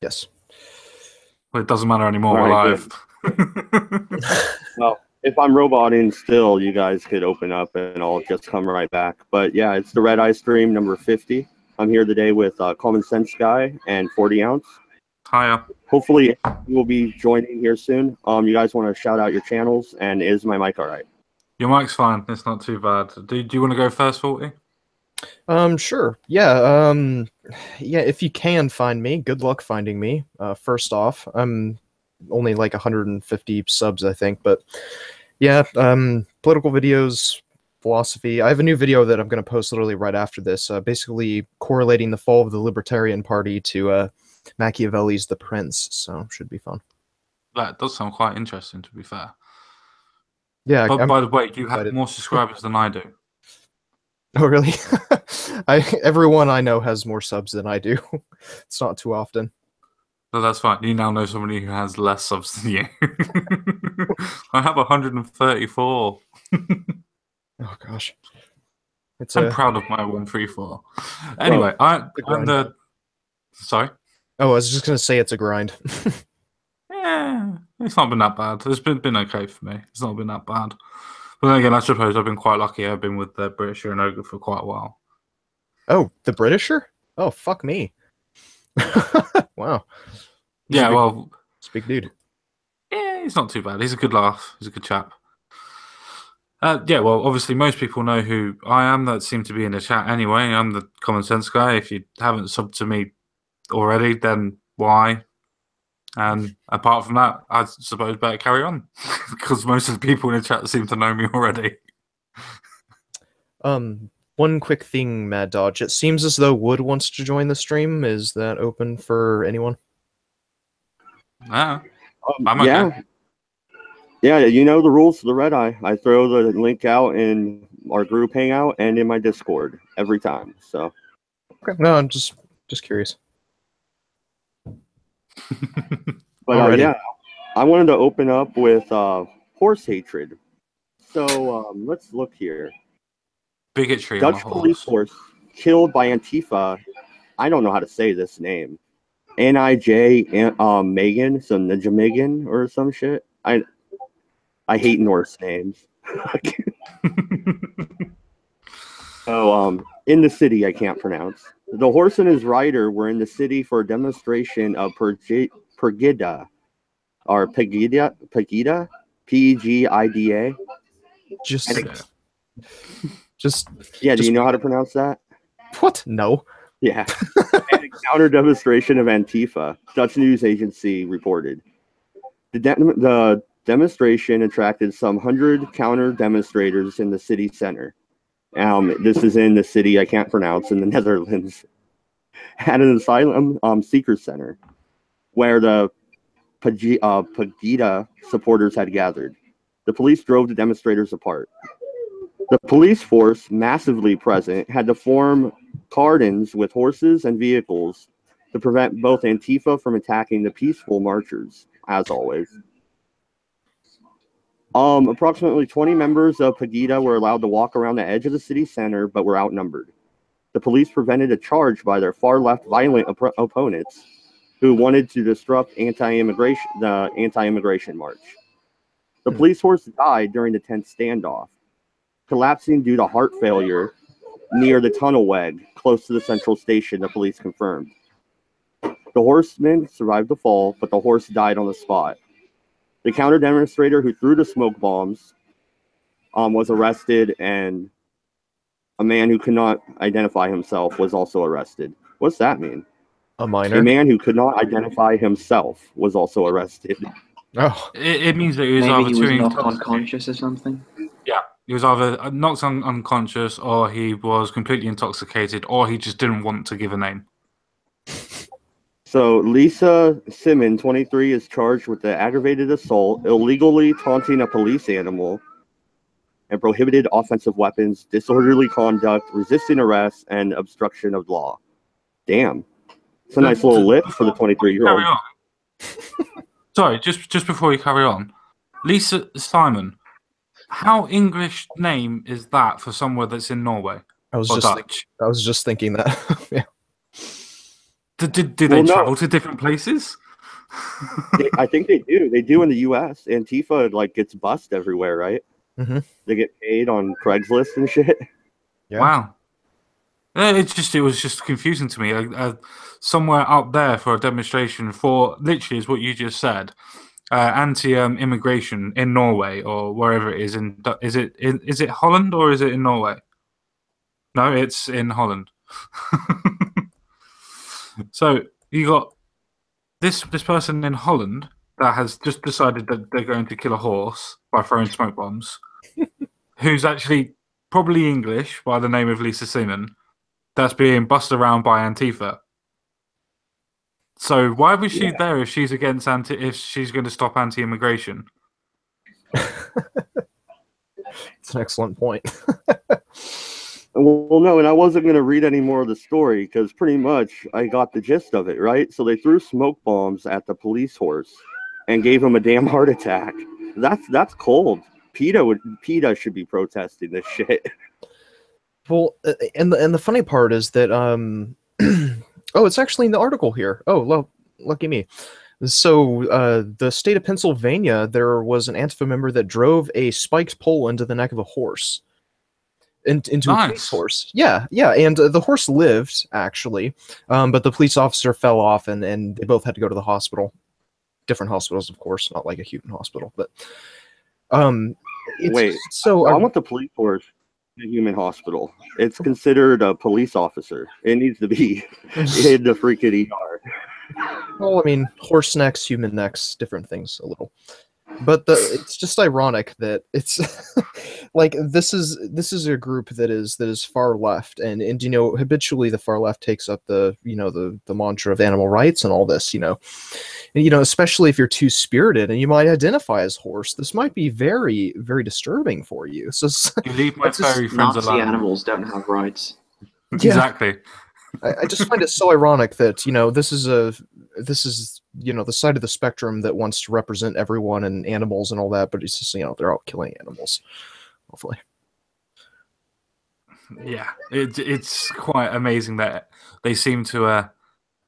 Yes. Well, it doesn't matter All anymore. We're right, live. good. Well, if I'm roboting still, you guys could open up and I'll just come right back. But yeah, it's the Redeye stream number 50. I'm here today with Common Sense Guy and 40 Ounce. Hiya. Hopefully, you will be joining here soon. You guys want to shout out your channels, and is my mic all right? Your mic's fine. It's not too bad. Do you want to go first, 40? Sure. Yeah, yeah, if you can find me, good luck finding me. First off, I'm only like 150 subs, I think, but yeah, political videos, philosophy. I have a new video that I'm going to post literally right after this, basically correlating the fall of the Libertarian Party to Machiavelli's The Prince, so should be fun. That does sound quite interesting, to be fair. Yeah, But I'm by the way, you have excited. more subscribers than I do. Oh, really? Everyone I know has more subs than I do. It's not too often. So that's fine. You now know somebody who has less subs than you. I have 134. Oh gosh. I'm proud of my 134. Anyway, I'm the... Sorry? Oh, I was just gonna say it's a grind. Yeah, it's not been that bad. It's been okay for me. It's not been that bad. But then again, I suppose I've been quite lucky. I've been with the Britisher and Ogre for quite a while. Oh, the Britisher? Oh, fuck me. Wow. Yeah, well... It's a big dude. Yeah, he's not too bad. He's a good laugh. He's a good chap. Yeah, well, obviously most people know who I am that seem to be in the chat anyway. I'm the Common Sense Guy. If you haven't subbed to me already, then why? And apart from that, I suppose better carry on because most of the people in the chat seem to know me already. One quick thing, Mad Dodge. It seems as though Wood wants to join the stream. Is that open for anyone? Yeah. Yeah. Yeah, you know the rules of the Redeye. I throw the link out in our group hangout and in my Discord every time. So. Okay. No, I'm just curious. But yeah, I wanted to open up with horse hatred. So let's look here. Bigotry. Dutch police force killed by Antifa. I don't know how to say this name. Nij Megan, so Ninja Megan or some shit. I hate Norse names. So in the city, I can't pronounce. The horse and his rider were in the city for a demonstration of Pegida, or Pegida, Pegida. Just yeah. Do you know how to pronounce that? What? No. Yeah. And a counter demonstration of Antifa, Dutch news agency reported. The demonstration attracted some 100 counter demonstrators in the city center. This is in the city I can't pronounce in the Netherlands, at an asylum seeker center, where the Pegida supporters had gathered. The police drove the demonstrators apart. The police force, massively present, had to form cordons with horses and vehicles to prevent both Antifa from attacking the peaceful marchers, as always. Approximately 20 members of Pegida were allowed to walk around the edge of the city center, but were outnumbered. The police prevented a charge by their far-left violent opponents who wanted to disrupt the anti-immigration march. The police force died during the tense standoff, collapsing due to heart failure near the tunnel weg close to the central station, the police confirmed. The horseman survived the fall, but the horse died on the spot. The counter-demonstrator who threw the smoke bombs was arrested, and a man who could not identify himself was also arrested. What's that mean? A minor? A man who could not identify himself was also arrested. Oh. It means that he was maybe he was knocked unconscious or something. Yeah, he was either knocked unconscious, or he was completely intoxicated, or he just didn't want to give a name. So Lisa Simon, 23, is charged with the aggravated assault, illegally taunting a police animal, and prohibited offensive weapons, disorderly conduct, resisting arrest, and obstruction of law. Damn. It's a nice little lift for the 23-year-old. Sorry, just before you carry on, Lisa Simon, how English name is that for somewhere that's in Norway? I was just thinking that. Yeah. Do they Well, no, travel to different places? I think they do. They do in the U.S. Antifa like gets bussed everywhere, right? Hmm. They get paid on Craigslist and shit. Yeah. Wow. It was just confusing to me. Somewhere up there for a demonstration for literally is what you just said. Anti-immigration in Norway or wherever it is. Is it Holland or is it in Norway? No, it's in Holland. So you got this person in Holland that has just decided that they're going to kill a horse by throwing smoke bombs, who's actually probably English by the name of Lisa Seaman, that's being bussed around by Antifa. So why was she there if she's against if she's going to stop anti-immigration? It's an excellent point. Well, no, and I wasn't going to read any more of the story because pretty much I got the gist of it, right? So they threw smoke bombs at the police horse and gave him a damn heart attack. That's cold. PETA should be protesting this shit. Well, and the funny part is that oh, it's actually in the article here. Oh, well, lucky me. So, the state of Pennsylvania, there was an Antifa member that drove a spiked pole into the neck of a horse. Into a police horse. Yeah, and the horse lived, actually, but the police officer fell off, and they both had to go to the hospital. Different hospitals, of course, not like a human hospital, but Wait, so I want the police horse in a human hospital. It's considered a police officer. It needs to be in the freaking ER. well, I mean, horse necks, human necks, different things a little. But it's just ironic that it's like this is a group that is far left, and you know, habitually the far left takes up the mantra of animal rights and all this, and especially if you're too spirited and you might identify as horse, this might be very, very disturbing for you. So you leave my furry friends Nazi alone. animals don't have rights. Yeah. Exactly. I just find it so ironic that this is the side of the spectrum that wants to represent everyone and animals and all that, but it's just they're out killing animals, hopefully. Yeah, it's quite amazing that they seem to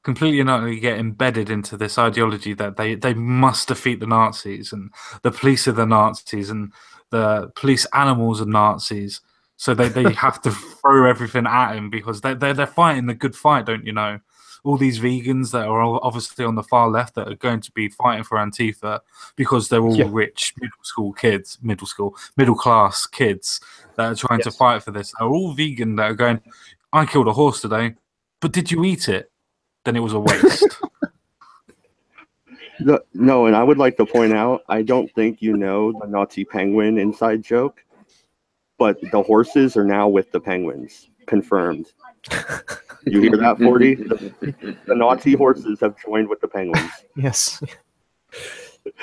completely and utterly get embedded into this ideology that they must defeat the Nazis and the police are the Nazis and the police animals are Nazis. So they have to throw everything at him because they're fighting the good fight, don't you know? All these vegans that are obviously on the far left that are going to be fighting for Antifa because they're all rich middle class kids that are trying to fight for this. Are all vegan that are going, I killed a horse today, but did you eat it? Then it was a waste. No, and I would like to point out, I don't think you know the Nazi penguin inside joke, but the horses are now with the penguins. Confirmed. You hear that, 40? The Nazi horses have joined with the penguins. Yes.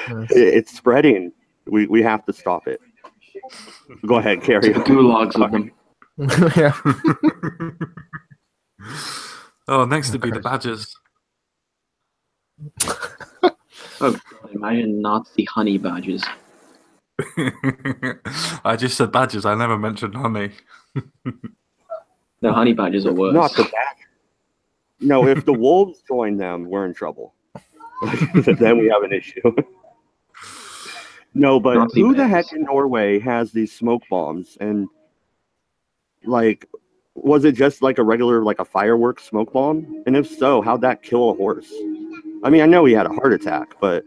It's spreading. We have to stop it. Go ahead, carry on. Gulags with them. Yeah. Oh, next to be the badgers. Oh, God, imagine Nazi honey badgers. I just said badgers. I never mentioned honey. No, honey badgers are worse. Not the badger. No, if the wolves join them, we're in trouble. Then we have an issue. No, but Nazi who the badgers. heck in Norway has these smoke bombs? And like, was it just like a regular, like a fireworks smoke bomb? And if so, how'd that kill a horse? I mean, I know he had a heart attack, but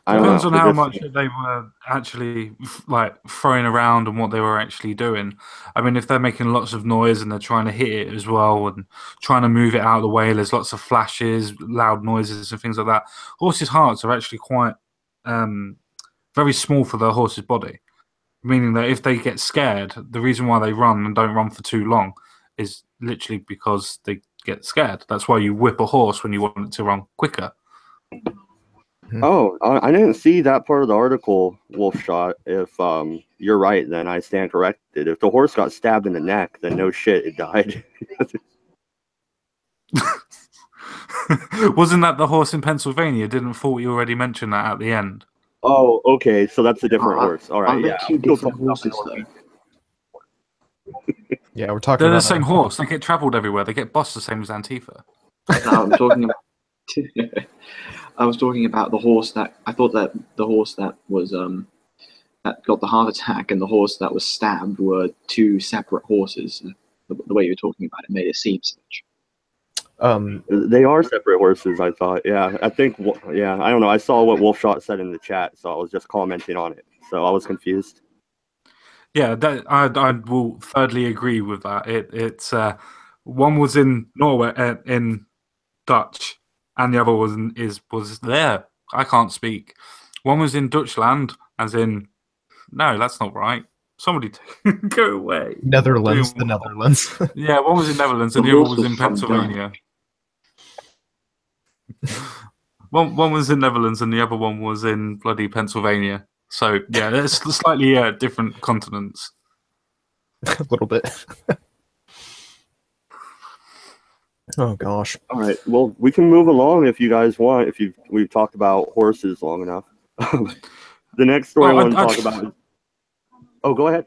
I don't Depends know. on how much they were actually like throwing around and what they were actually doing. I mean, if they're making lots of noise and they're trying to hit it as well and trying to move it out of the way, there's lots of flashes, loud noises, and things like that. Horses' hearts are actually quite very small for the horse's body, meaning that if they get scared, the reason why they run and don't run for too long is literally because they get scared. That's why you whip a horse when you want it to run quicker. Oh, I didn't see that part of the article, Wolfshot. If you're right, then I stand corrected. If the horse got stabbed in the neck, then no shit, it died. Wasn't that the horse in Pennsylvania? Didn't Faulty already mention that at the end? Oh, okay, so that's a different horse. All right, Are they yeah. two different horses, though? Yeah, we're talking They're the about same horse. They get travelled everywhere. They get bossed the same as Antifa. I'm talking about. I was talking about the horse that I thought that the horse that was that got the heart attack and the horse that was stabbed were two separate horses. The way you were talking about it made it seem such. They are separate horses, I thought. Yeah, I think. Yeah, I don't know. I saw what Wolfshot said in the chat, so I was just commenting on it. So I was confused. Yeah, that I will thirdly agree with that. It's one was in Norway in Dutch, and the other was there. I can't speak. One was in Dutchland, as in no, that's not right. Somebody go away. Netherlands, the Netherlands. Yeah, one was in Netherlands and the other was in Pennsylvania. One was in Netherlands and the other one was in bloody Pennsylvania. So yeah, it's slightly different continents. A little bit. Oh gosh. All right. Well, we can move along if you guys want. We've talked about horses long enough. The next story I want to talk about is... Oh, go ahead.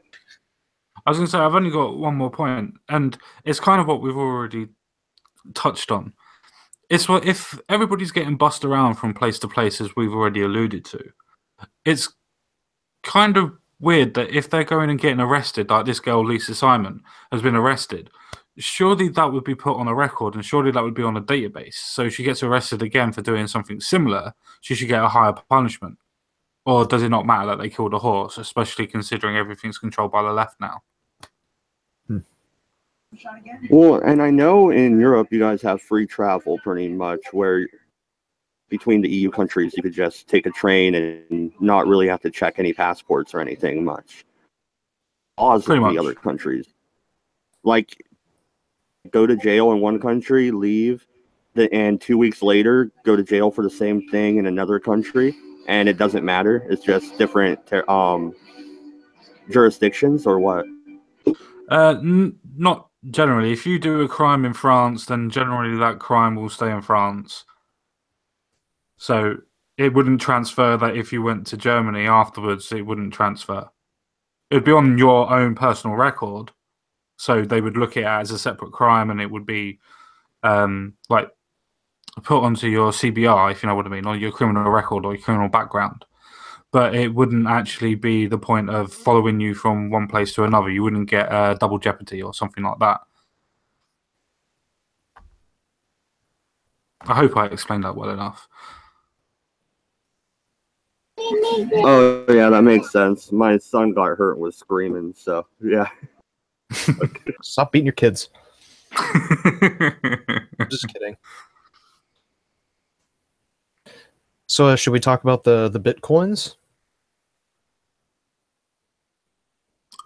I was going to say I've only got one more point, and it's kind of what we've already touched on. It's what if everybody's getting bussed around from place to place, as we've already alluded to. It's kind of weird that if they're going and getting arrested, like this girl Lisa Simon has been arrested, surely that would be put on a record and surely that would be on a database. So if she gets arrested again for doing something similar, she should get a higher punishment. Or does it not matter that they killed a horse, especially considering everything's controlled by the left now? Well, and I know in Europe you guys have free travel pretty much, where between the EU countries you could just take a train and not really have to check any passports or anything much. Laws in the other countries, like go to jail in one country, leave, and 2 weeks later go to jail for the same thing in another country, and it doesn't matter. It's just different jurisdictions, or what? Not generally. If you do a crime in France, then generally that crime will stay in France. So it wouldn't transfer that if you went to Germany afterwards, it wouldn't transfer. It would be on your own personal record. So they would look at it as a separate crime and it would be like put onto your CBR, if you know what I mean, or your criminal record or your criminal background. But it wouldn't actually be the point of following you from one place to another. You wouldn't get double jeopardy or something like that. I hope I explained that well enough. Oh, yeah, that makes sense. My son got hurt and was screaming, so, yeah. Okay. Stop beating your kids. Just kidding. So, should we talk about the Bitcoins?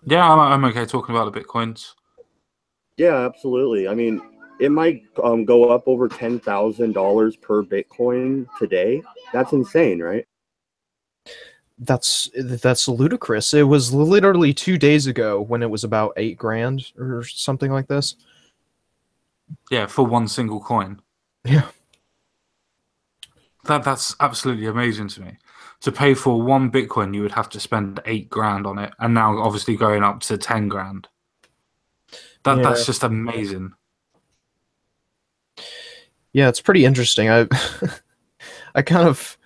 Yeah, I'm okay talking about the Bitcoins. Yeah, absolutely. I mean, it might go up over $10,000 per Bitcoin today. That's insane, right? That's ludicrous. It was literally 2 days ago when it was about $8,000 or something like this. Yeah, for one single coin. Yeah. That's absolutely amazing to me. To pay for one Bitcoin, you would have to spend $8,000 on it, and now obviously going up to $10,000. That's just amazing. Yeah, it's pretty interesting. I kind of,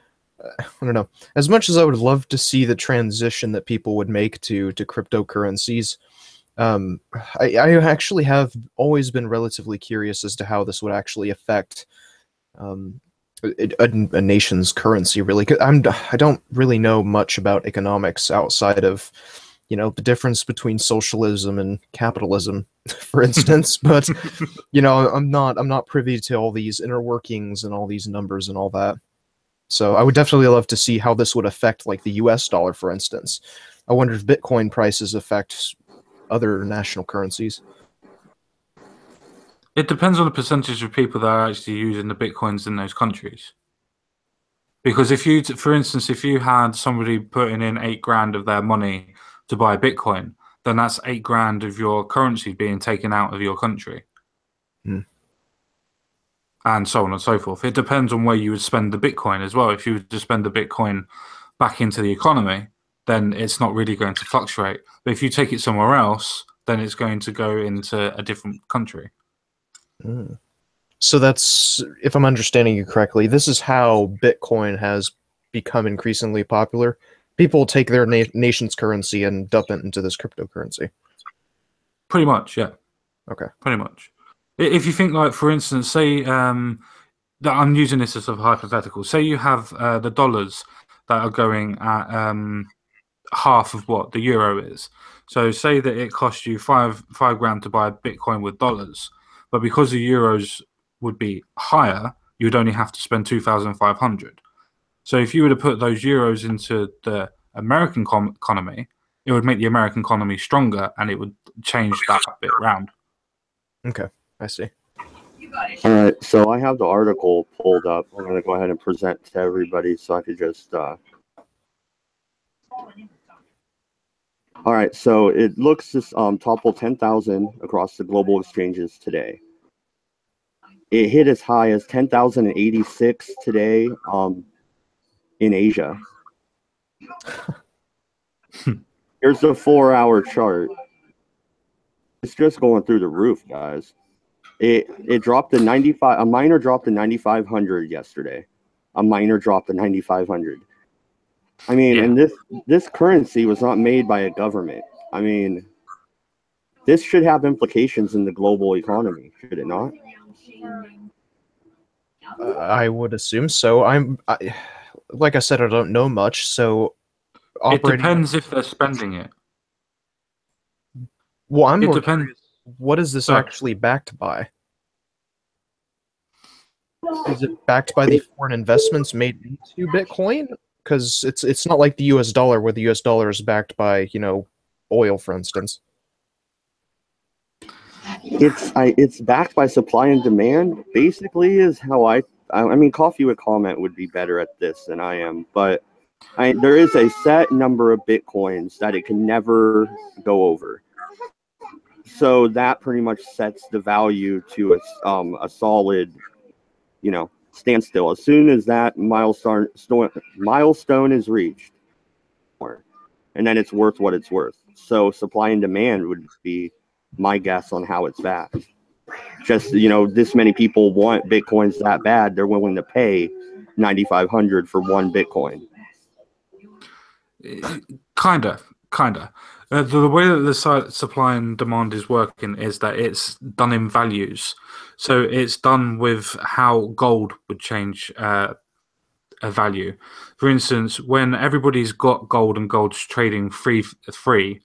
I don't know. As much as I would love to see the transition that people would make to cryptocurrencies, I actually have always been relatively curious as to how this would actually affect a nation's currency, really. I don't really know much about economics outside of, the difference between socialism and capitalism, for instance. But I'm not privy to all these inner workings and all these numbers and all that. So I would definitely love to see how this would affect, like, the U.S. dollar, for instance. I wonder if Bitcoin prices affect other national currencies. It depends on the percentage of people that are actually using the Bitcoins in those countries. Because for instance, if you had somebody putting in $8,000 of their money to buy Bitcoin, then that's $8,000 of your currency being taken out of your country. And so on and so forth. It depends on where you would spend the Bitcoin as well. If you were to spend the Bitcoin back into the economy, then it's not really going to fluctuate. But if you take it somewhere else, then it's going to go into a different country. So that's, if I'm understanding you correctly, this is how Bitcoin has become increasingly popular. People take their nation's currency and dump it into this cryptocurrency. Pretty much, yeah. Okay. Pretty much. If you think, like, for instance, say that I'm using this as a hypothetical. Say you have the dollars that are going at half of what the euro is. So say that it cost you five grand to buy Bitcoin with dollars, but because the euros would be higher, you'd only have to spend 2,500. So if you were to put those euros into the American economy, it would make the American economy stronger, and it would change that bit round. Okay, I see. All right, so I have the article pulled up. I'm going to go ahead and present to everybody so I could just... All right, so it looks to topple 10,000 across the global exchanges today. It hit as high as 10,086 today in Asia. Here's the 4-hour chart. It's just going through the roof, guys. It dropped to 95. A miner dropped to 9,500 yesterday. A miner dropped to 9,500. I mean, Yeah. and this currency was not made by a government. I mean, this should have implications in the global economy, should it not? I would assume so. Like I said, I don't know much, so It depends if they're spending it. Well, I'm It more depends. curious, what is this Sorry. actually backed by? Is it backed by the foreign investments made into Bitcoin? Because it's not like the US dollar, where the US dollar is backed by, oil, for instance. It's backed by supply and demand. Basically, is how I mean, Coffee with Comment would be better at this than I am, but there is a set number of Bitcoins that it can never go over. So that pretty much sets the value to a solid, standstill. As soon as that milestone is reached, and then it's worth what it's worth. So supply and demand would be my guess on how it's backed. Just, this many people want Bitcoins that bad, they're willing to pay 9,500 for one Bitcoin. Kinda. The way that the supply and demand is working is that it's done in values. So it's done with how gold would change a value. For instance, when everybody's got gold and gold's trading free,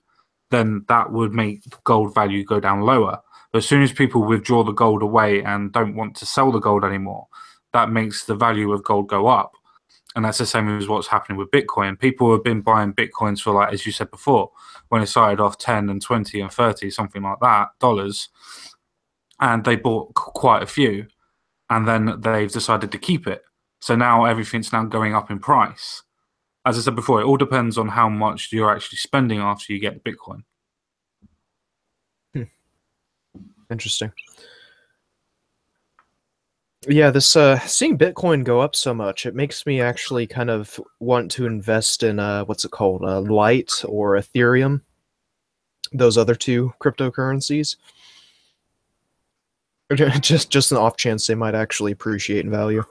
then that would make the gold value go down lower. But as soon as people withdraw the gold away and don't want to sell the gold anymore, that makes the value of gold go up. And that's the same as what's happening with Bitcoin. People have been buying Bitcoins for, like, as you said before, when it started off 10 and 20 and 30, something like that, dollars. And they bought quite a few. And then they've decided to keep it. So now everything's now going up in price. As I said before, it all depends on how much you're actually spending after you get the Bitcoin. Interesting. Yeah, this seeing Bitcoin go up so much, it makes me actually kind of want to invest in what's it called, Light or Ethereum, those other two cryptocurrencies. Just an off chance they might actually appreciate in value.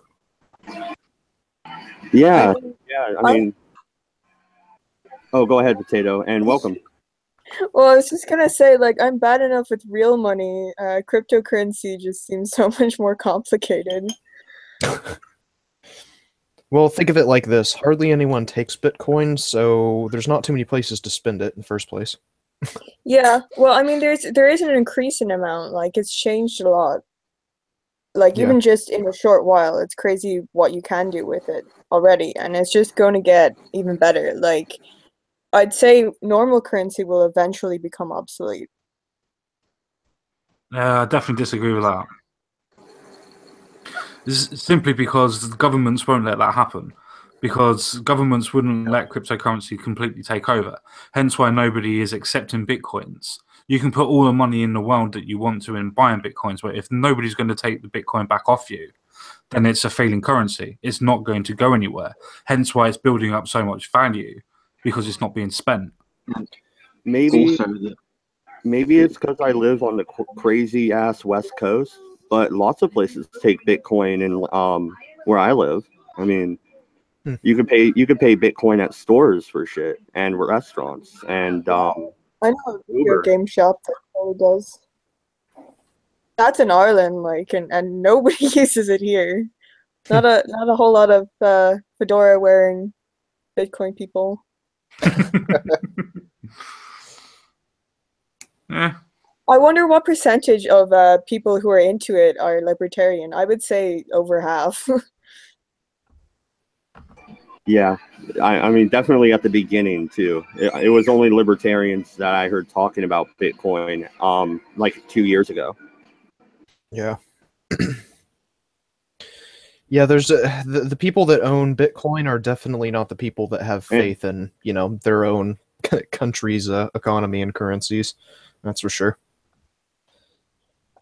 Yeah, I mean, oh, go ahead, Potato, and welcome. Well, I was just gonna say, like, I'm bad enough with real money. Cryptocurrency just seems so much more complicated. Well, think of it like this. Hardly anyone takes Bitcoin, so there's not too many places to spend it in the first place. Yeah, well, I mean, there is an increasing amount. Like, it's changed a lot. Like, Yeah. even just in a short while, it's crazy what you can do with it already, and it's just going to get even better. Like, I'd say normal currency will eventually become obsolete. I definitely disagree with that. This is simply because the governments won't let that happen. Because governments wouldn't let cryptocurrency completely take over. Hence why nobody is accepting Bitcoins. You can put all the money in the world that you want to in buying Bitcoins, but if nobody's going to take the Bitcoin back off you, then it's a failing currency. It's not going to go anywhere. Hence why it's building up so much value, because it's not being spent. Maybe it's because I live on the crazy ass West Coast. but lots of places take Bitcoin in where I live. I mean, you could pay Bitcoin at stores for shit and restaurants and I know a video Uber. game shop that probably does. That's in Ireland, like, and nobody uses it here. Not a whole lot of fedora wearing Bitcoin people. Yeah. I wonder what percentage of people who are into it are libertarian. I would say over half. Yeah, I mean, definitely at the beginning too. It was only libertarians that I heard talking about Bitcoin, like 2 years ago. Yeah. Yeah, there's the people that own Bitcoin are definitely not the people that have faith in, their own country's economy and currencies. That's for sure.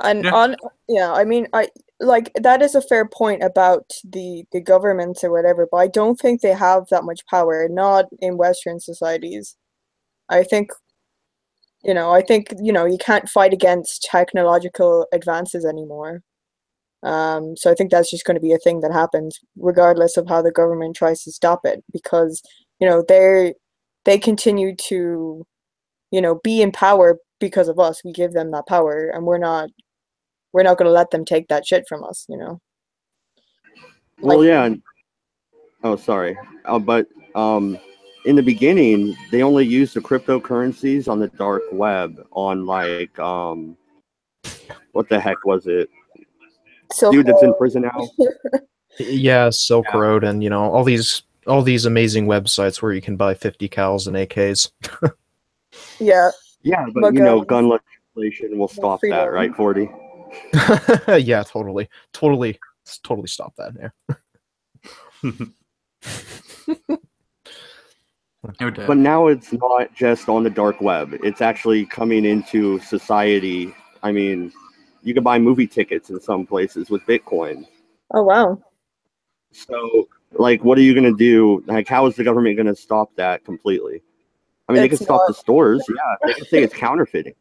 And Yeah. I mean, I like that is a fair point about the governments or whatever, but I don't think they have that much power, not in Western societies. I think, you can't fight against technological advances anymore. So I think that's just going to be a thing that happens regardless of how the government tries to stop it, because, they continue to, be in power because of us. We give them that power, and we're not going to let them take that shit from us, Well, Like, yeah. Oh, sorry. But in the beginning, they only used the cryptocurrencies on the dark web on like what the heck was it? Silk Dude that's in Road. prison now. Yeah, Silk Yeah. Road, and all these amazing websites where you can buy 50 cals and AKs. Yeah, Yeah, but but gun legislation will stop that, freedom. right, 40? Yeah, totally stop that. Yeah. But now it's not just on the dark web. It's actually coming into society. I mean, you can buy movie tickets in some places with Bitcoin. Oh wow. So, like, what are you going to do? Like, how is the government going to stop that completely? I mean, they can It's stop not. the stores. Yeah, they can say it's counterfeiting.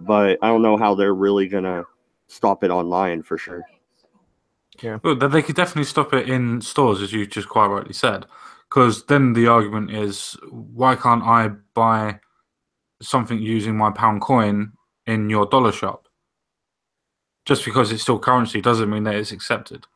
But I don't know how they're really going to stop it online for sure. Yeah. Well, they could definitely stop it in stores, as you just quite rightly said. Because then the argument is, why can't I buy something using my pound coin in your dollar shop? Just because it's still currency doesn't mean that it's accepted.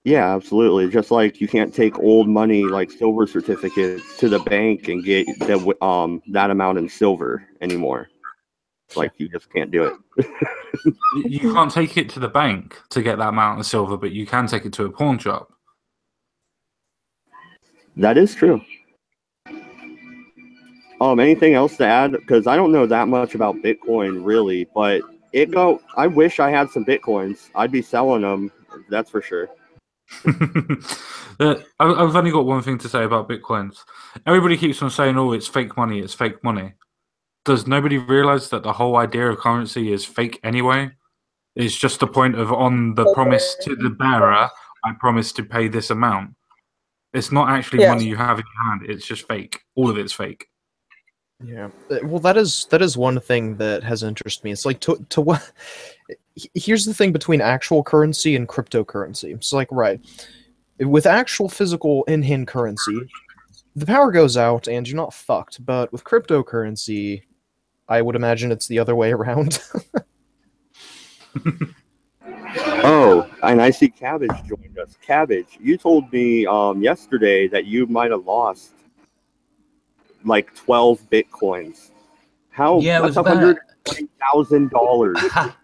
Yeah, absolutely. Just like you can't take old money like silver certificates to the bank and get that amount in silver anymore. Like you just can't do it. You can't take it to the bank to get that amount of silver, but you can take it to a pawn shop. That is true. Anything else to add? Because I don't know that much about Bitcoin really, but I wish I had some Bitcoins. I'd be selling them. That's for sure. I've only got one thing to say about Bitcoins. Everybody keeps on saying, "Oh, it's fake money. It's fake money." Does nobody realize that the whole idea of currency is fake anyway? It's just the point of on the promise to the bearer, I promise to pay this amount. It's not actually Yeah. money you have in your hand. It's just fake. All of it's fake. Yeah. Well, that is one thing that has interested me. It's like to what. Here's the thing between actual currency and cryptocurrency. It's like, right, with actual physical in-hand currency, the power goes out and you're not fucked. But with cryptocurrency, I would imagine it's the other way around. Oh, and I see Cabbage joined us. Cabbage, you told me yesterday that you might have lost like 12 Bitcoins. How? Yeah, it was That's about. $120,000.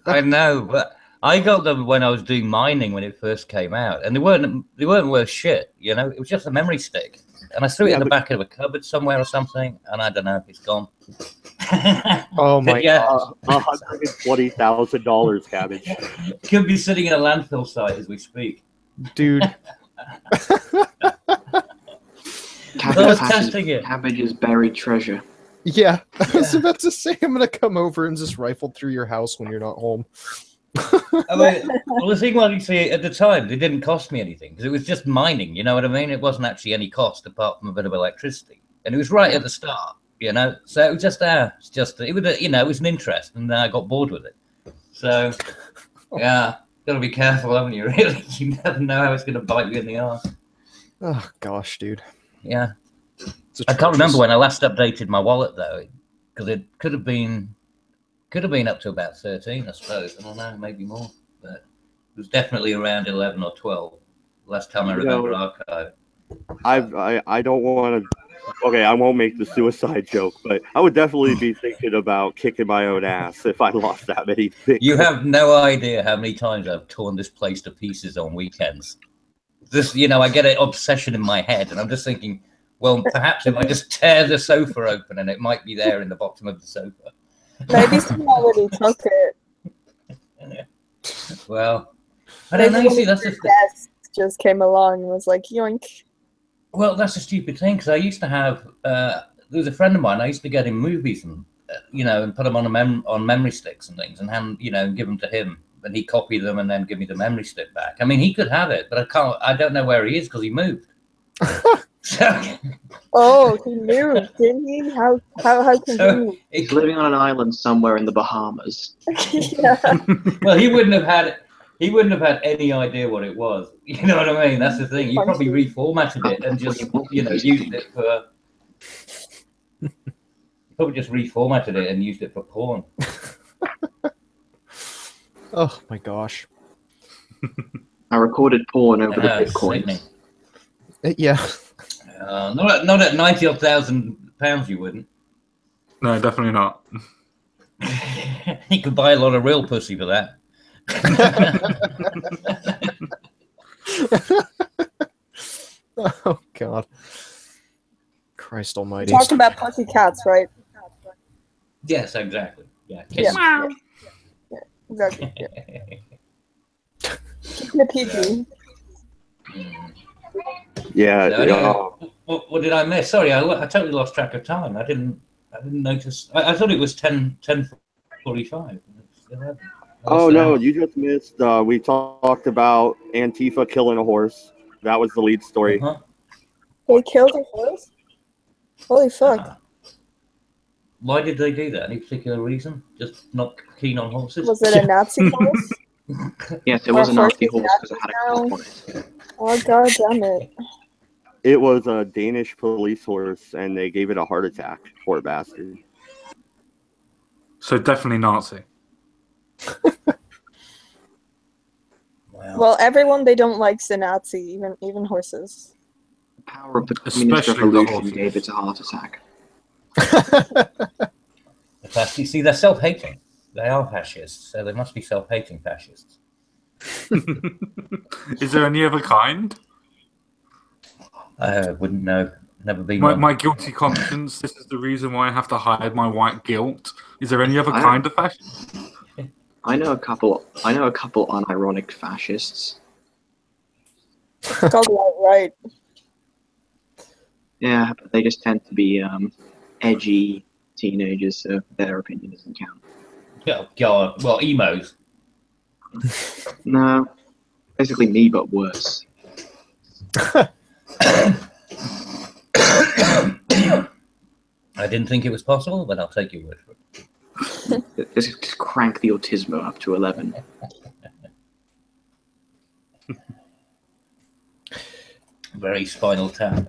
I know, but I got them when I was doing mining when it first came out, and they weren't worth shit. It was just a memory stick, and I threw it in the back of a cupboard somewhere or something, and I don't know if it's gone. Oh my God! $120,000, Cabbage. Could be sitting in a landfill site as we speak, dude. Cabbage's buried treasure. Yeah, I was about to say I'm gonna come over and just rifle through your house when you're not home. I mean, well, the thing was, you see, at the time, it didn't cost me anything because it was just mining. You know what I mean? It wasn't actually any cost apart from a bit of electricity, and it was right at the start. you know. So it was just there. It's just it was it was an interest, and then I got bored with it. So yeah, gotta be careful, haven't you? Really, you never know how it's gonna bite you in the arse. Oh gosh, dude. Yeah, I can't remember when I last updated my wallet though, because it could have been up to about 13, I suppose. I don't know, maybe more, but it was definitely around 11 or 12 last time I remember archive. I don't want to. Okay, I won't make the suicide joke, but I would definitely be thinking about kicking my own ass if I lost that many Bitcoin. You have no idea how many times I've torn this place to pieces on weekends. This, I get an obsession in my head, and I'm just thinking, well, perhaps if I just tear the sofa open, and it might be there in the bottom of the sofa. Maybe someone already took it. Well, I don't know. You see, that's just came along and was like, yoink. Well, that's a stupid thing, because I used to have. There was a friend of mine. I used to get him movies and and put them on memory sticks and things, and give them to him, and he'd copy them and then give me the memory stick back. I mean, he could have it, but I can't. I don't know where he is because he moved. Oh, he moved, didn't he? How can he's living on an island somewhere in the Bahamas. Yeah. Well, he wouldn't have had any idea what it was. You know what I mean? That's the thing. He probably reformatted it and just used it for. Probably just reformatted it and used it for porn. Oh my gosh. I recorded porn over the Bitcoin. Yeah. Not at 90,000 pounds, you wouldn't. No, definitely not. You could buy a lot of real pussy for that. Oh God. Christ almighty. You're talking about pussy cats, right? Yes, exactly. Yeah. Yeah, exactly. Yeah. Keeping it PG. Yeah. No, what did I miss? Sorry, I totally lost track of time. I didn't notice. I thought it was 10:45. Oh no, you just missed. We talked about Antifa killing a horse. That was the lead story. They killed a horse? Holy fuck. Why did they do that? Any particular reason? Just not keen on horses? Was it a Nazi horse? Yes, it was a Nazi horse because it had a cop on it. Oh god damn it. It was a Danish police horse, and they gave it a heart attack. Poor bastard. So definitely Nazi. Wow. Well, everyone they don't like's a Nazi, even horses. The power of the communist revolution gave it a heart attack. You see, they're self-hating. They are fascists, so they must be self-hating fascists. Is there any other kind? I wouldn't know. Never been. My guilty conscience. This is the reason why I have to hide my white guilt. Is there any other kind of fascist? I know a couple unironic fascists. It's called right. Yeah, but they just tend to be edgy teenagers, so their opinion doesn't count. Oh, God. Well, emos. No, basically me, but worse. I didn't think it was possible, but I'll take your word for it. Just crank the autismo up to 11. Very Spinal Tap.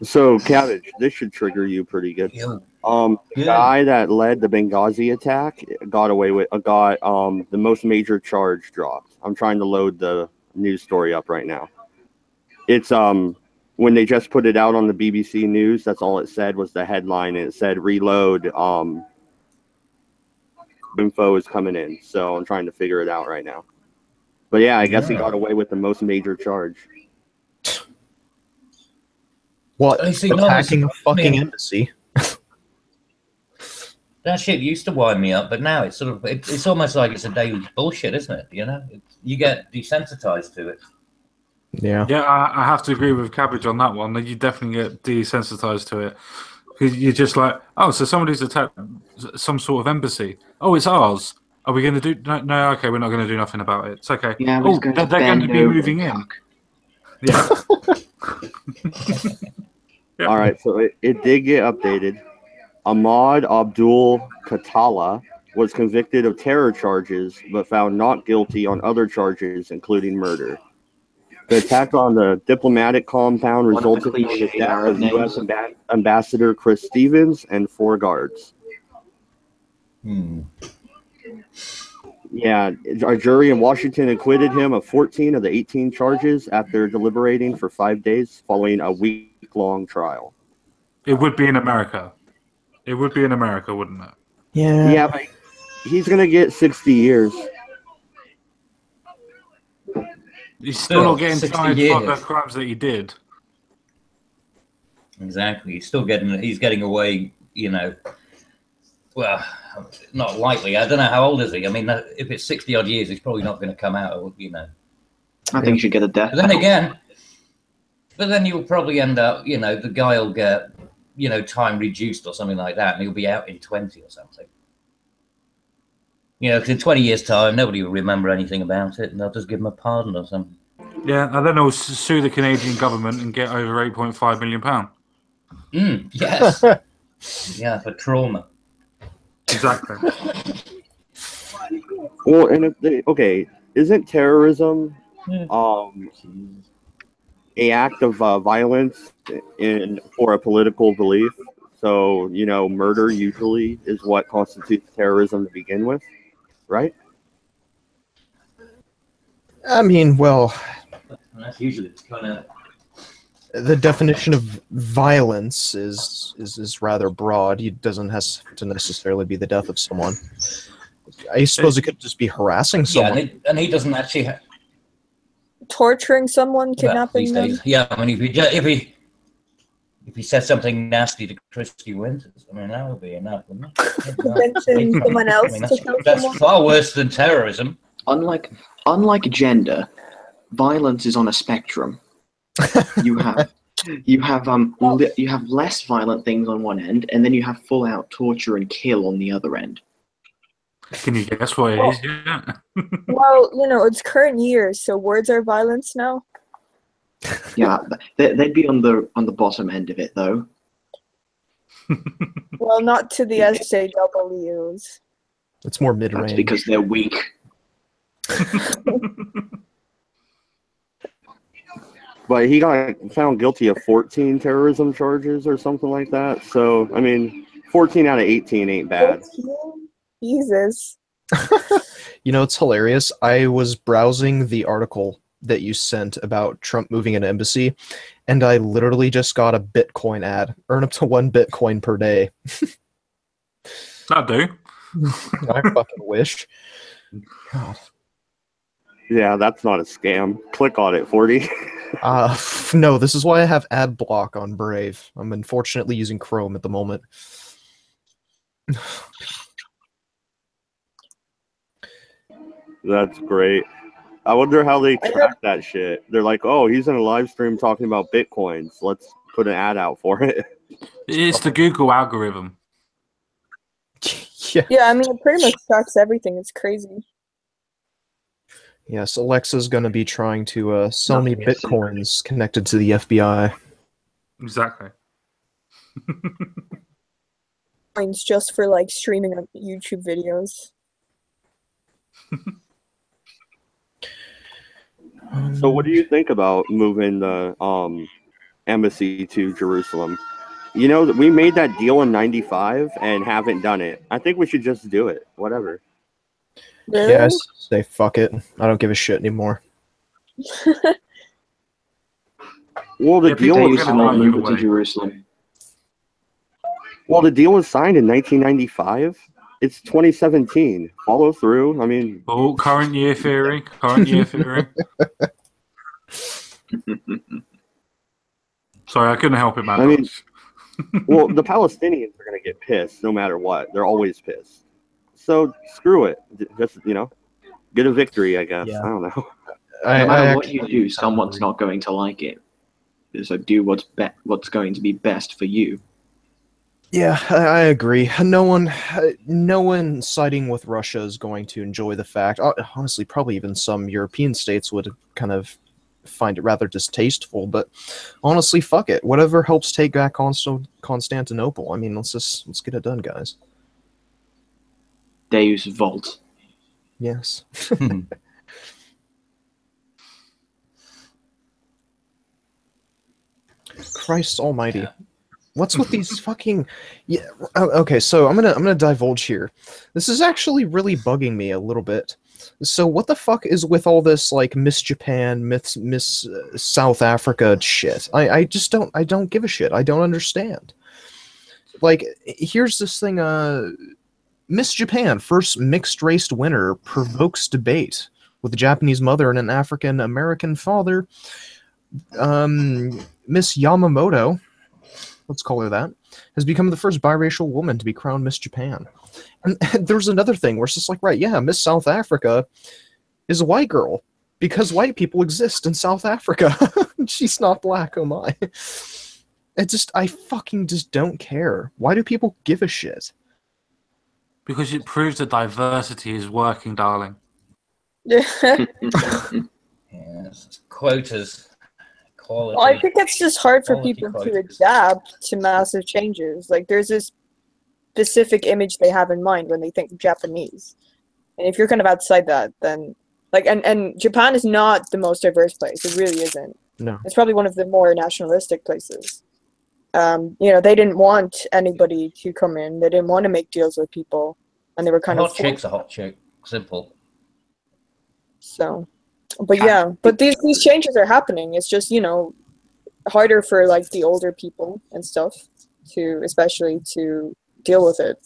So, Cabbage, this should trigger you pretty good. The guy that led the Benghazi attack got away with the most major charge dropped. I'm trying to load the news story up right now. It's when they just put it out on the BBC News, that's all it said was the headline, and it said reload info is coming in. So I'm trying to figure it out right now. But yeah, I guess he got away with the most major charge. What? Attacking a fucking embassy? That shit used to wind me up, but now it's sort of it's almost like it's a daily bullshit, isn't it? You know, you get desensitized to it. Yeah. Yeah, I have to agree with Cabbage on that one. You definitely get desensitized to it. You're just like, oh, so somebody's attacked some sort of embassy. Oh, it's ours. Are we going to do? No, okay, we're not going to do nothing about it. It's okay. Yeah, oh, they're going to be moving in. Yeah. Yep. All right, so it did get updated. Ahmad Abdul Khatala was convicted of terror charges, but found not guilty on other charges, including murder. The attack on the diplomatic compound One of the resulted in the cliche death Arab of U.S. names. Ambassador Chris Stevens and 4 guards. Yeah, a jury in Washington acquitted him of 14 of the 18 charges after deliberating for 5 days following a week-long trial. It would be in America. It would be in America, wouldn't it? Yeah, but he's going to get 60 years. He's still not getting 60 tried for years. the crimes that he did. Exactly. He's getting away, you know. Well, not likely. I don't know, how old is he? I mean, if it's 60 odd years, he's probably not going to come out, you know. I think you should get a death. But then again, you'll probably end up, you know, the guy will get, you know, time reduced or something like that, and he'll be out in 20 or something. You know, because in 20 years' time, nobody will remember anything about it, and they'll just give him a pardon or something. Yeah, and then he'll sue the Canadian government and get over £8.5 million. Yes. Yeah, for trauma. Exactly. Well, and if they, isn't terrorism a act of violence for a political belief? So, you know, murder usually is what constitutes terrorism to begin with, right? I mean, well, That's usually kind of... the definition of violence is rather broad. It doesn't have to necessarily be the death of someone. I suppose it could just be harassing someone. Yeah, and he doesn't actually... Torturing someone, kidnapping them. Yeah, I mean, if he said something nasty to Christy Winters, I mean, that would be enough, wouldn't it? Convincing someone else I mean, to kill that's someone. far worse than terrorism. Unlike gender, violence is on a spectrum. You have less violent things on one end, and then you have full out torture and kill on the other end. Can you guess what it is? Yeah. Well, you know, it's current year, so words are violence now. Yeah, they'd be on the bottom end of it though. Well, not to the SJWs. It's more That's mid-range. because they're weak. But he got found guilty of 14 terrorism charges or something like that. So, I mean, 14 out of 18 ain't bad. 14? Jesus. You know, it's hilarious. I was browsing the article that you sent about Trump moving an embassy, and I literally just got a Bitcoin ad. Earn up to 1 Bitcoin per day. That'll do. I fucking wish. God. Yeah, that's not a scam. Click on it, 40. No, this is why I have ad block on Brave. I'm unfortunately using Chrome at the moment. That's great. I wonder how they track that shit. They're like, oh, he's in a live stream talking about Bitcoins. Let's put an ad out for it. It's the Google algorithm. Yeah. Yeah, I mean, it pretty much tracks everything. It's crazy. Yes, Alexa's going to be trying to sell me Bitcoins connected to the FBI. Exactly. It's just for, like, streaming of YouTube videos. So what do you think about moving the embassy to Jerusalem? You know, we made that deal in 95 and haven't done it. I think we should just do it. Whatever. Really? Yeah, I say fuck it. I don't give a shit anymore. Well, the deal They was used to not move it to Jerusalem. Well, the deal was signed in 1995. It's 2017. Follow through. I mean, Oh, current year theory. Current year theory. Sorry, I couldn't help it, man. I mean, well, the Palestinians are going to get pissed no matter what. They're always pissed. So screw it. Just, you know, get a victory, I guess. Yeah. I don't know. No matter what you do, someone's not going to like it. So do what's going to be best for you. Yeah, I agree. No one siding with Russia is going to enjoy the fact. Honestly, probably even some European states would kind of find it rather distasteful. But honestly, fuck it. Whatever helps take back Constantinople. I mean, let's get it done, guys. Deus Volt. Yes. Christ Almighty. Yeah. What's with these fucking... Yeah. Okay, so I'm gonna divulge here. This is actually really bugging me a little bit. So what the fuck is with all this like Miss Japan, Miss South Africa shit? I just don't give a shit. I don't understand. Like, here's this thing. Miss Japan, first mixed race winner, provokes debate with a Japanese mother and an African American father. Miss Yamamoto, let's call her that, has become the first biracial woman to be crowned Miss Japan. And there's another thing where it's just like, right, yeah, Miss South Africa is a white girl because white people exist in South Africa. She's not black, oh my. I fucking just don't care. Why do people give a shit? Because it proves that diversity is working, darling. Yeah. Yes, quotas. Quality. Well, I think it's just hard for Quality people to quotas. adapt to massive changes. Like, there's this specific image they have in mind when they think Japanese. And if you're kind of outside that, then, like, and Japan is not the most diverse place. It really isn't. No. It's probably one of the more nationalistic places. You know, they didn't want anybody to come in. They didn't want to make deals with people. And they were kind A of hot chick's a hot chick. Simple. So, but yeah, but these changes are happening. It's just, you know, harder for like the older people and stuff to, especially to deal with it.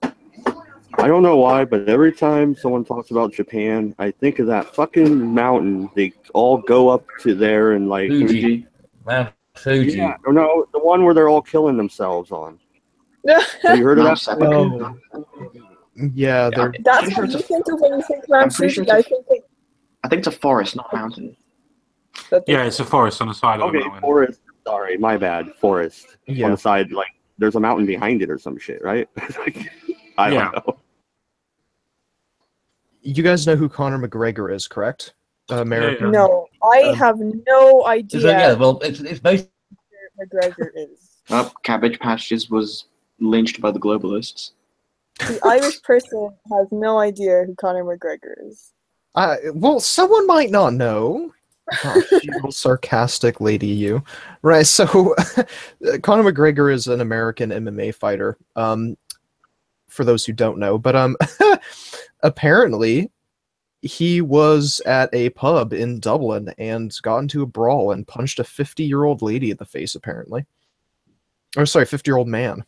I don't know why, but every time someone talks about Japan, I think of that fucking mountain. They all go up to there and like Fuji. Mount Fuji. Yeah, no, the one where they're all killing themselves on. Have you heard of Mount that? Seppuku. Yeah, they're... That's Pretty sure what you it's think of when you think Mount I'm pretty sure Fuji. it's I think I think it's a forest, not a mountain. that Yeah, it's a forest on the side of the Okay, mountain. forest. Sorry, my bad. Forest. On Yeah. the side, like, there's a mountain behind it or some shit, right? I Yeah. don't know. You guys know who Conor McGregor is, correct? American. no, I have no idea So, yeah, well, it's most. who McGregor is. Cabbage Patches was lynched by the globalists. The Irish person has no idea who Conor McGregor is. Well, someone might not know. Gosh, you little sarcastic lady, you. Right, so Conor McGregor is an American MMA fighter. For those who don't know, but apparently he was at a pub in Dublin and got into a brawl and punched a 50-year-old lady in the face, apparently. Or sorry, 50-year-old man.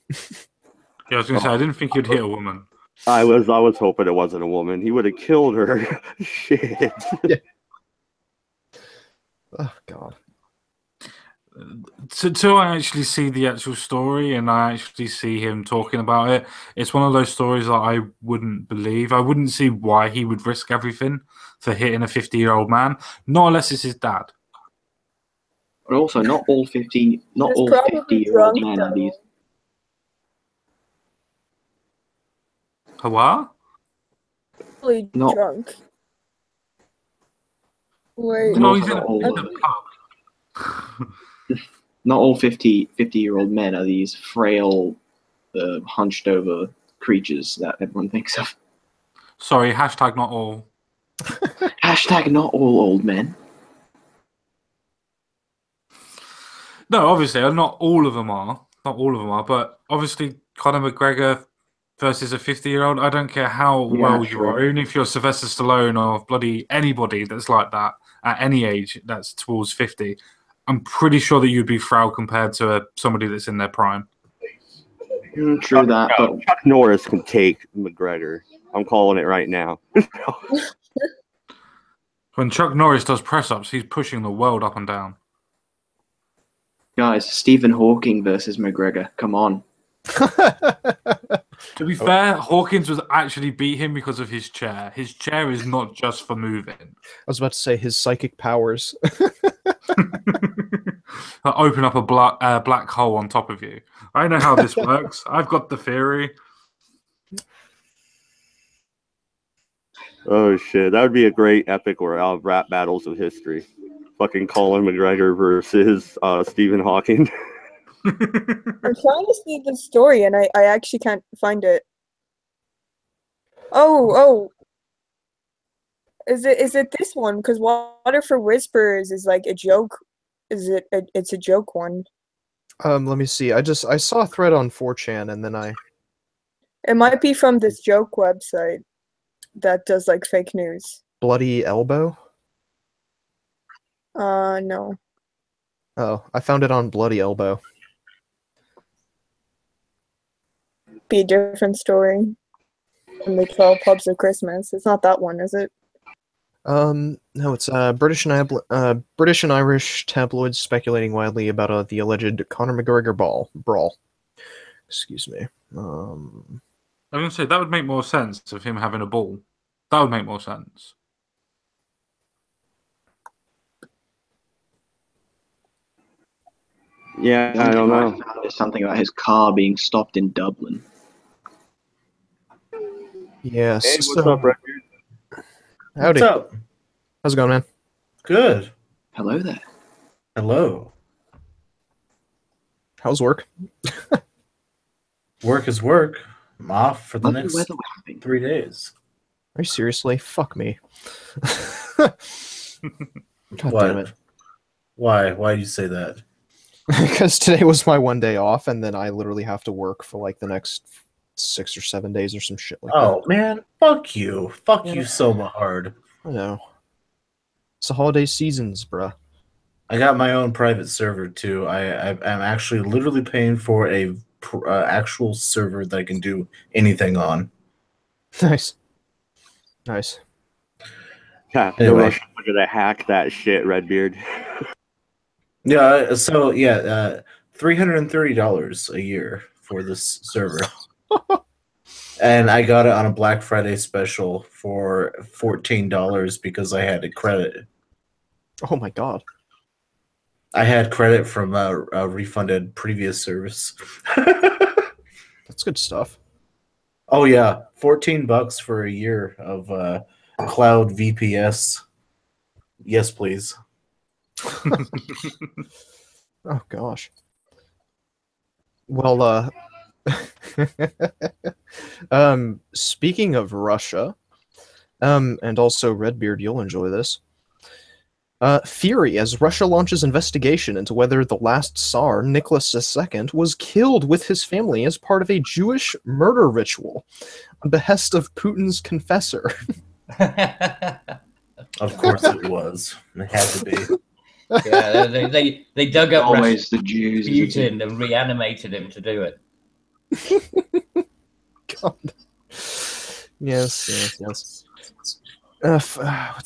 Yeah, I was going to say, I didn't think you'd hit a woman. I was hoping it wasn't a woman. He would have killed her. Shit. Oh God. Till I actually see the actual story and I actually see him talking about it, it's one of those stories that I wouldn't believe. I wouldn't see why he would risk everything for hitting a 50-year-old man, not unless it's his dad. But also, not all 50, not He's all probably 50-year-old drunk, men are though. these. A what? Probably No. drunk. Wait. No, also he's in not all, the pub. not all 50-year-old men are these frail, hunched over creatures that everyone thinks of. Sorry, hashtag not all. Hashtag not all old men. No, obviously, not all of them are. Not all of them are, but obviously, Conor McGregor versus a 50-year-old, I don't care how Yeah, well you sure. are, even if you're Sylvester Stallone or bloody anybody that's like that at any age that's towards 50, I'm pretty sure that you'd be frail compared to somebody that's in their prime. True that, but Chuck Norris can take McGregor. I'm calling it right now. When Chuck Norris does press-ups, he's pushing the world up and down. guys, Stephen Hawking versus McGregor. Come on. To be fair, Hawkins was actually beat him because of his chair. His chair is not just for moving. I was about to say his psychic powers. Open up a black hole on top of you. I know how this works. I've got the theory. Oh shit, that would be a great epic or rap battles of history. Fucking Colin McGregor versus Stephen Hawking. I'm trying to see the story and I actually can't find it. Oh, is it this one? Because Water for Whispers is like a joke. It's a joke one. Let me see. I saw a thread on 4chan and then It might be from this joke website that does like fake news. Bloody Elbow. No. Oh, I found it on Bloody Elbow. Be a different story. And the 12 pubs of Christmas. It's not that one, is it? No, it's British and Irish tabloids speculating widely about the alleged Conor McGregor brawl. Excuse me. I'm gonna say that would make more sense of him having a ball. That would make more sense. Yeah, I don't know. There's something about his car being stopped in Dublin. Yes. Hey, what's up, Redbeard? Howdy. What's up? How's it going, man? Good. Hello there. Hello. How's work? Work is work. I'm off for the Lovely next weather we're having. 3 days. Are you seriously? Fuck me. God What? damn it. Why? Why do you say that? Because today was my one day off, and then I literally have to work for like the next 6 or 7 days or some shit like Oh man, fuck you. Fuck Yeah. you so hard. that. I know. It's the holiday seasons, bruh. I got my own private server too. I'm actually literally paying for a actual server that I can do anything on. Nice. Nice. Yeah, Anyway. the Russians are gonna hack that shit, Redbeard. Yeah. So yeah, $330 a year for this server. And I got it on a Black Friday special for $14 because I had a credit. Oh my god. I had credit from a refunded previous service. That's good stuff. Oh yeah, $14 for a year of cloud VPS. Yes, please. Oh gosh. Well, speaking of Russia, and also Redbeard, you'll enjoy this. Fury as Russia launches investigation into whether the last Tsar, Nicholas II, was killed with his family as part of a Jewish murder ritual, on behest of Putin's confessor. Of course it was. It had to be. Yeah, they dug up Always the Jews. Putin and reanimated him to do it. God. Yes. What's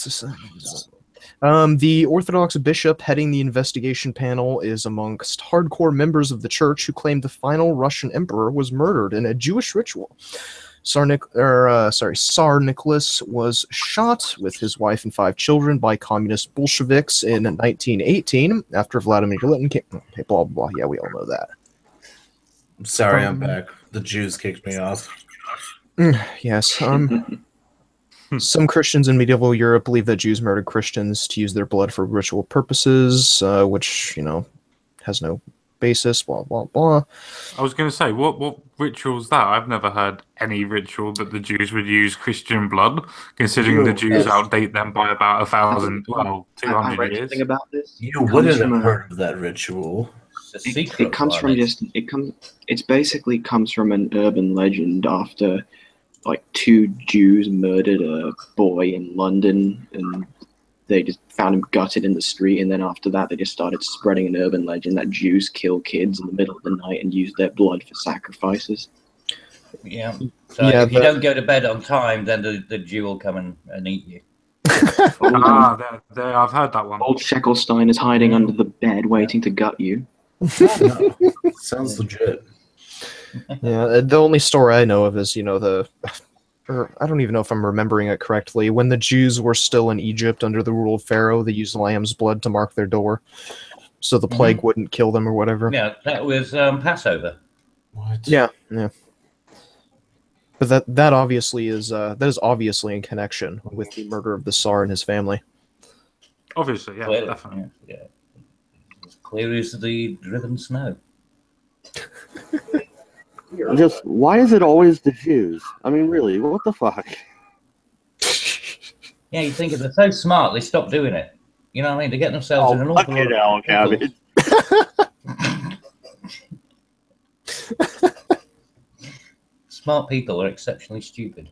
this? The Orthodox bishop heading the investigation panel is amongst hardcore members of the church who claimed the final Russian emperor was murdered in a Jewish ritual. Tsar Nicholas was shot with his wife and 5 children by communist Bolsheviks in 1918 after Vladimir Lenin came. Okay, blah, blah, blah. Yeah, we all know that. I'm sorry, I'm back. The Jews kicked me off. Yes. Some Christians in medieval Europe believe that Jews murdered Christians to use their blood for ritual purposes, which, has no basis, blah, blah, blah. I was going to say, what ritual's that? I've never heard any ritual that the Jews would use Christian blood, considering the Jews outdate them by about 1,000, well, I 200 read years. something about this. You wouldn't have heard of that ritual. It comes from it basically comes from an urban legend after like 2 Jews murdered a boy in London and they just found him gutted in the street, and then after that they just started spreading an urban legend that Jews kill kids in the middle of the night and use their blood for sacrifices. Yeah. So if you don't go to bed on time, then the Jew will come and eat you. I've heard that one. Old Sheckelstein is hiding under the bed waiting to gut you. No. Sounds legit. Yeah, the only story I know of is, I don't even know if I'm remembering it correctly. When the Jews were still in Egypt under the rule of Pharaoh, they used lamb's blood to mark their door, so the plague wouldn't kill them or whatever. Yeah, that was Passover. What? Yeah. But that obviously is that is obviously in connection with the murder of the Tsar and his family. Obviously, yeah, Clearly, definitely. yeah. As clear as the driven snow. Just why is it always the Jews? I mean, really, what the fuck? Yeah, you think if they're so smart, they stop doing it. You know what I mean? They get themselves in an awful lot of pickles. Smart people are exceptionally stupid.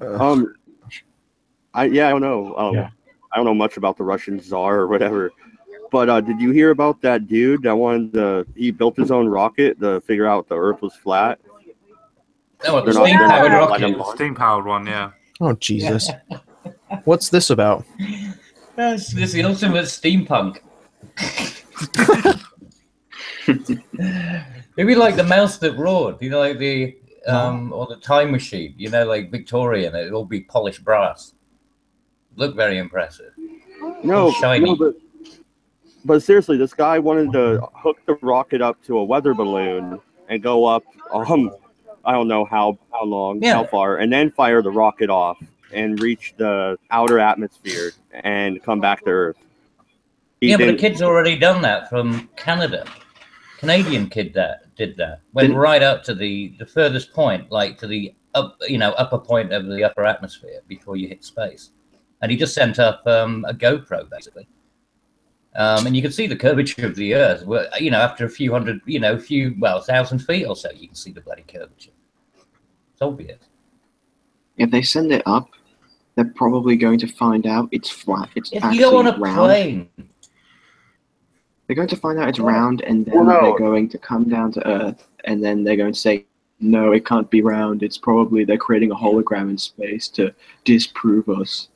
I don't know. I don't know much about the Russian Tsar or whatever. But did you hear about that dude that wanted to? He built his own rocket to figure out the Earth was flat. Oh, the steam-powered rocket. The steam-powered one, yeah. Oh Jesus! What's this about? This is the ultimate steampunk. Maybe like the mouse that roared, you know, like the or the time machine, you know, like Victorian. It'll all be polished brass. Look very impressive. No, shiny. No, but seriously, this guy wanted to hook the rocket up to a weather balloon and go up. I don't know how long, how far, and then fire the rocket off and reach the outer atmosphere and come back to Earth. But a kid's already done that from Canada. Canadian kid that did that. Went right up to the furthest point, like to the upper point of the upper atmosphere before you hit space. And he just sent up a GoPro basically. And you can see the curvature of the Earth. Well, after a few hundred, 1,000 feet or so, you can see the bloody curvature. It's obvious. If they send it up, they're probably going to find out it's flat. It's actually you go on a round. plane. They're going to find out it's round, and then they're going to come down to Earth, and then they're going to say, no, it can't be round. It's probably they're creating a hologram in space to disprove us.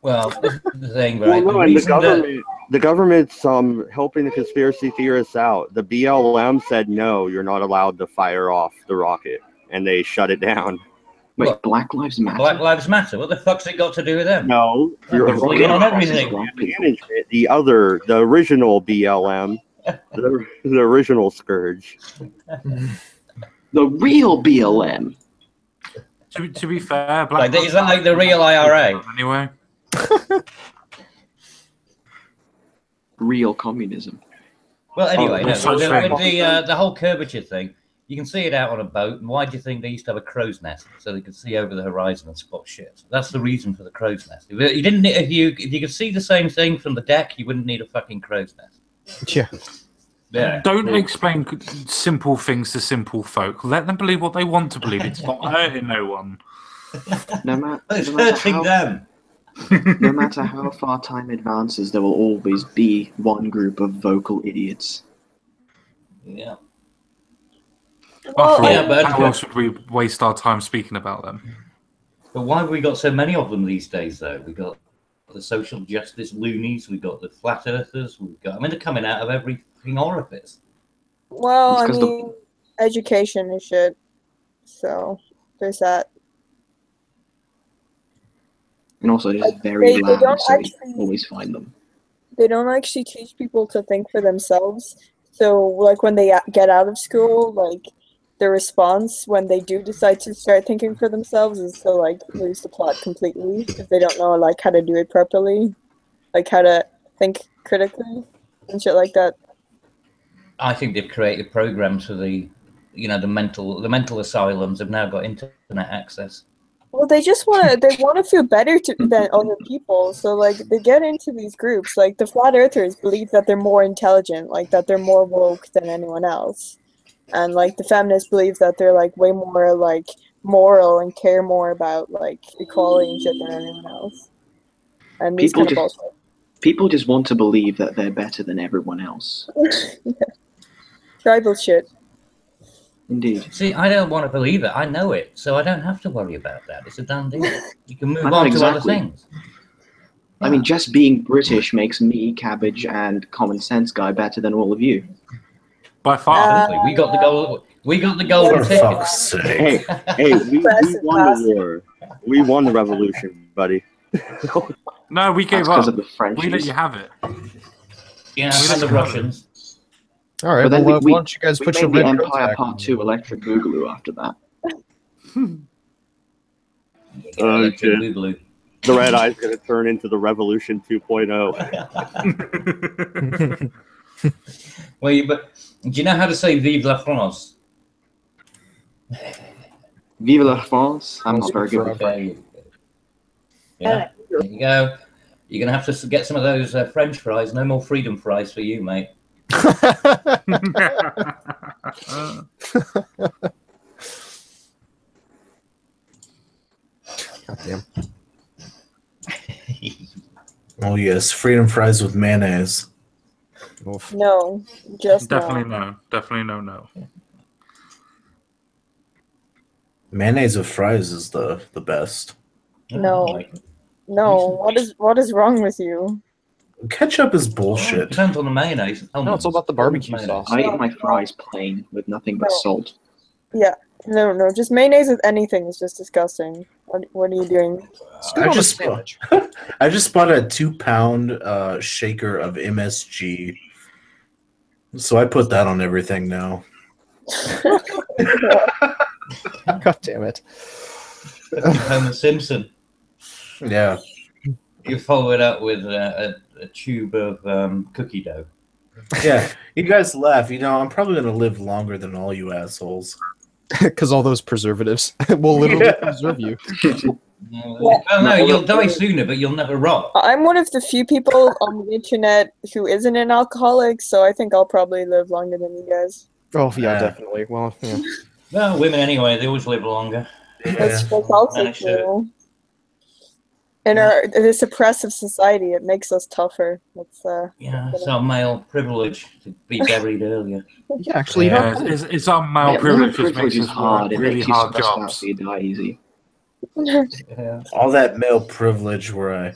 Well, this is the thing, right? The government's helping the conspiracy theorists out. The BLM said, no, you're not allowed to fire off the rocket, and they shut it down. Wait, Black Lives Matter? Black Lives Matter? What the fuck's it got to do with them? No, you're on everything. The original BLM, the original scourge. The real BLM. To be fair, Black is that like the real IRA? Anyway. Real communism. Well, anyway, the whole curvature thing, you can see it out on a boat. And why do you think they used to have a crow's nest so they could see over the horizon and spot shit? That's the reason for the crow's nest. If you could see the same thing from the deck, you wouldn't need a fucking crow's nest. Yeah. Don't explain simple things to simple folk. Let them believe what they want to believe. It's not hurting no one. It's hurting them. No matter how far time advances, there will always be one group of vocal idiots. Yeah. How else should we waste our time speaking about them? But why have we got so many of them these days, though? We got the social justice loonies, we got the flat earthers, they're coming out of every fucking orifice. Well, I mean, education and shit. So there's that. And also, it's very loud, so you always find them. They don't actually teach people to think for themselves. So, like, when they get out of school, like, the response when they do decide to start thinking for themselves is to, like, lose the plot completely if they don't know, like, how to do it properly, like, how to think critically and shit like that. I think they've created programs for the mental asylums have now got internet access. Well, they want to feel better than other people. So, like, they get into these groups. Like, the flat earthers believe that they're more intelligent, like, that they're more woke than anyone else. And, like, the feminists believe that they're, like, way more, like, moral and care more about, like, equality and shit than anyone else. And these kind of bullshit. People just want to believe that they're better than everyone else. Yeah. Tribal shit. Indeed. See, I don't want to believe it. I know it, so I don't have to worry about that. It's a done deal. You can move on to other things. I mean, just being British makes me, Cabbage, and Common Sense Guy better than all of you. By far. We got the goal. We got the golden ticket. Hey, we won the war. We won the revolution, buddy. No, we gave That's up. Of the French. We let you have it. Yeah, and the Russians. All right. But then Well, we why don't you guys we put your made the red coats Empire back Part on? 2 Electric Boogaloo after that. Electric shit. Boogaloo. The Redeye's going to turn into the Revolution 2.0. Well, but do you know how to say "Vive la France"? Vive la France. I'm Also not very good with forever. French. Yeah, there you go. You're gonna have to get some of those French fries. No more freedom fries for you, mate. Goddamn. Oh yes, freedom fries with mayonnaise. Oof. No, just Definitely no. Definitely no. Mayonnaise with fries is the best. No. Like, no. What is wrong with you? Ketchup is oh, bullshit. depends on the mayonnaise. No, it's all about the barbecue Mayonnaise. sauce. I eat my fries plain with nothing but No. salt. Yeah, no, just mayonnaise with anything is just disgusting. What are you doing? It's good I on a just sandwich. I just bought a 2-pound shaker of MSG, so I put that on everything now. God damn it. Homer Simpson. Yeah, You follow it up with a tube of cookie dough. yeah. You guys laugh. I'm probably gonna live longer than all you assholes. Because all those preservatives will literally Yeah. preserve you. Well, no, you'll die sooner, but you'll never rot. I'm one of the few people on the internet who isn't an alcoholic, so I think I'll probably live longer than you guys. Oh, yeah, Yeah. definitely. Well, yeah. Well, women anyway, they always live longer. That's Yeah. also Managed to- true. In this oppressive society, it makes us tougher. Yeah, it's our male privilege to be buried earlier. Yeah, actually, Yeah. It's our male privilege which makes is us hard. work It really makes you hard stressed out jobs. so you die easy. Yeah. All that male privilege where I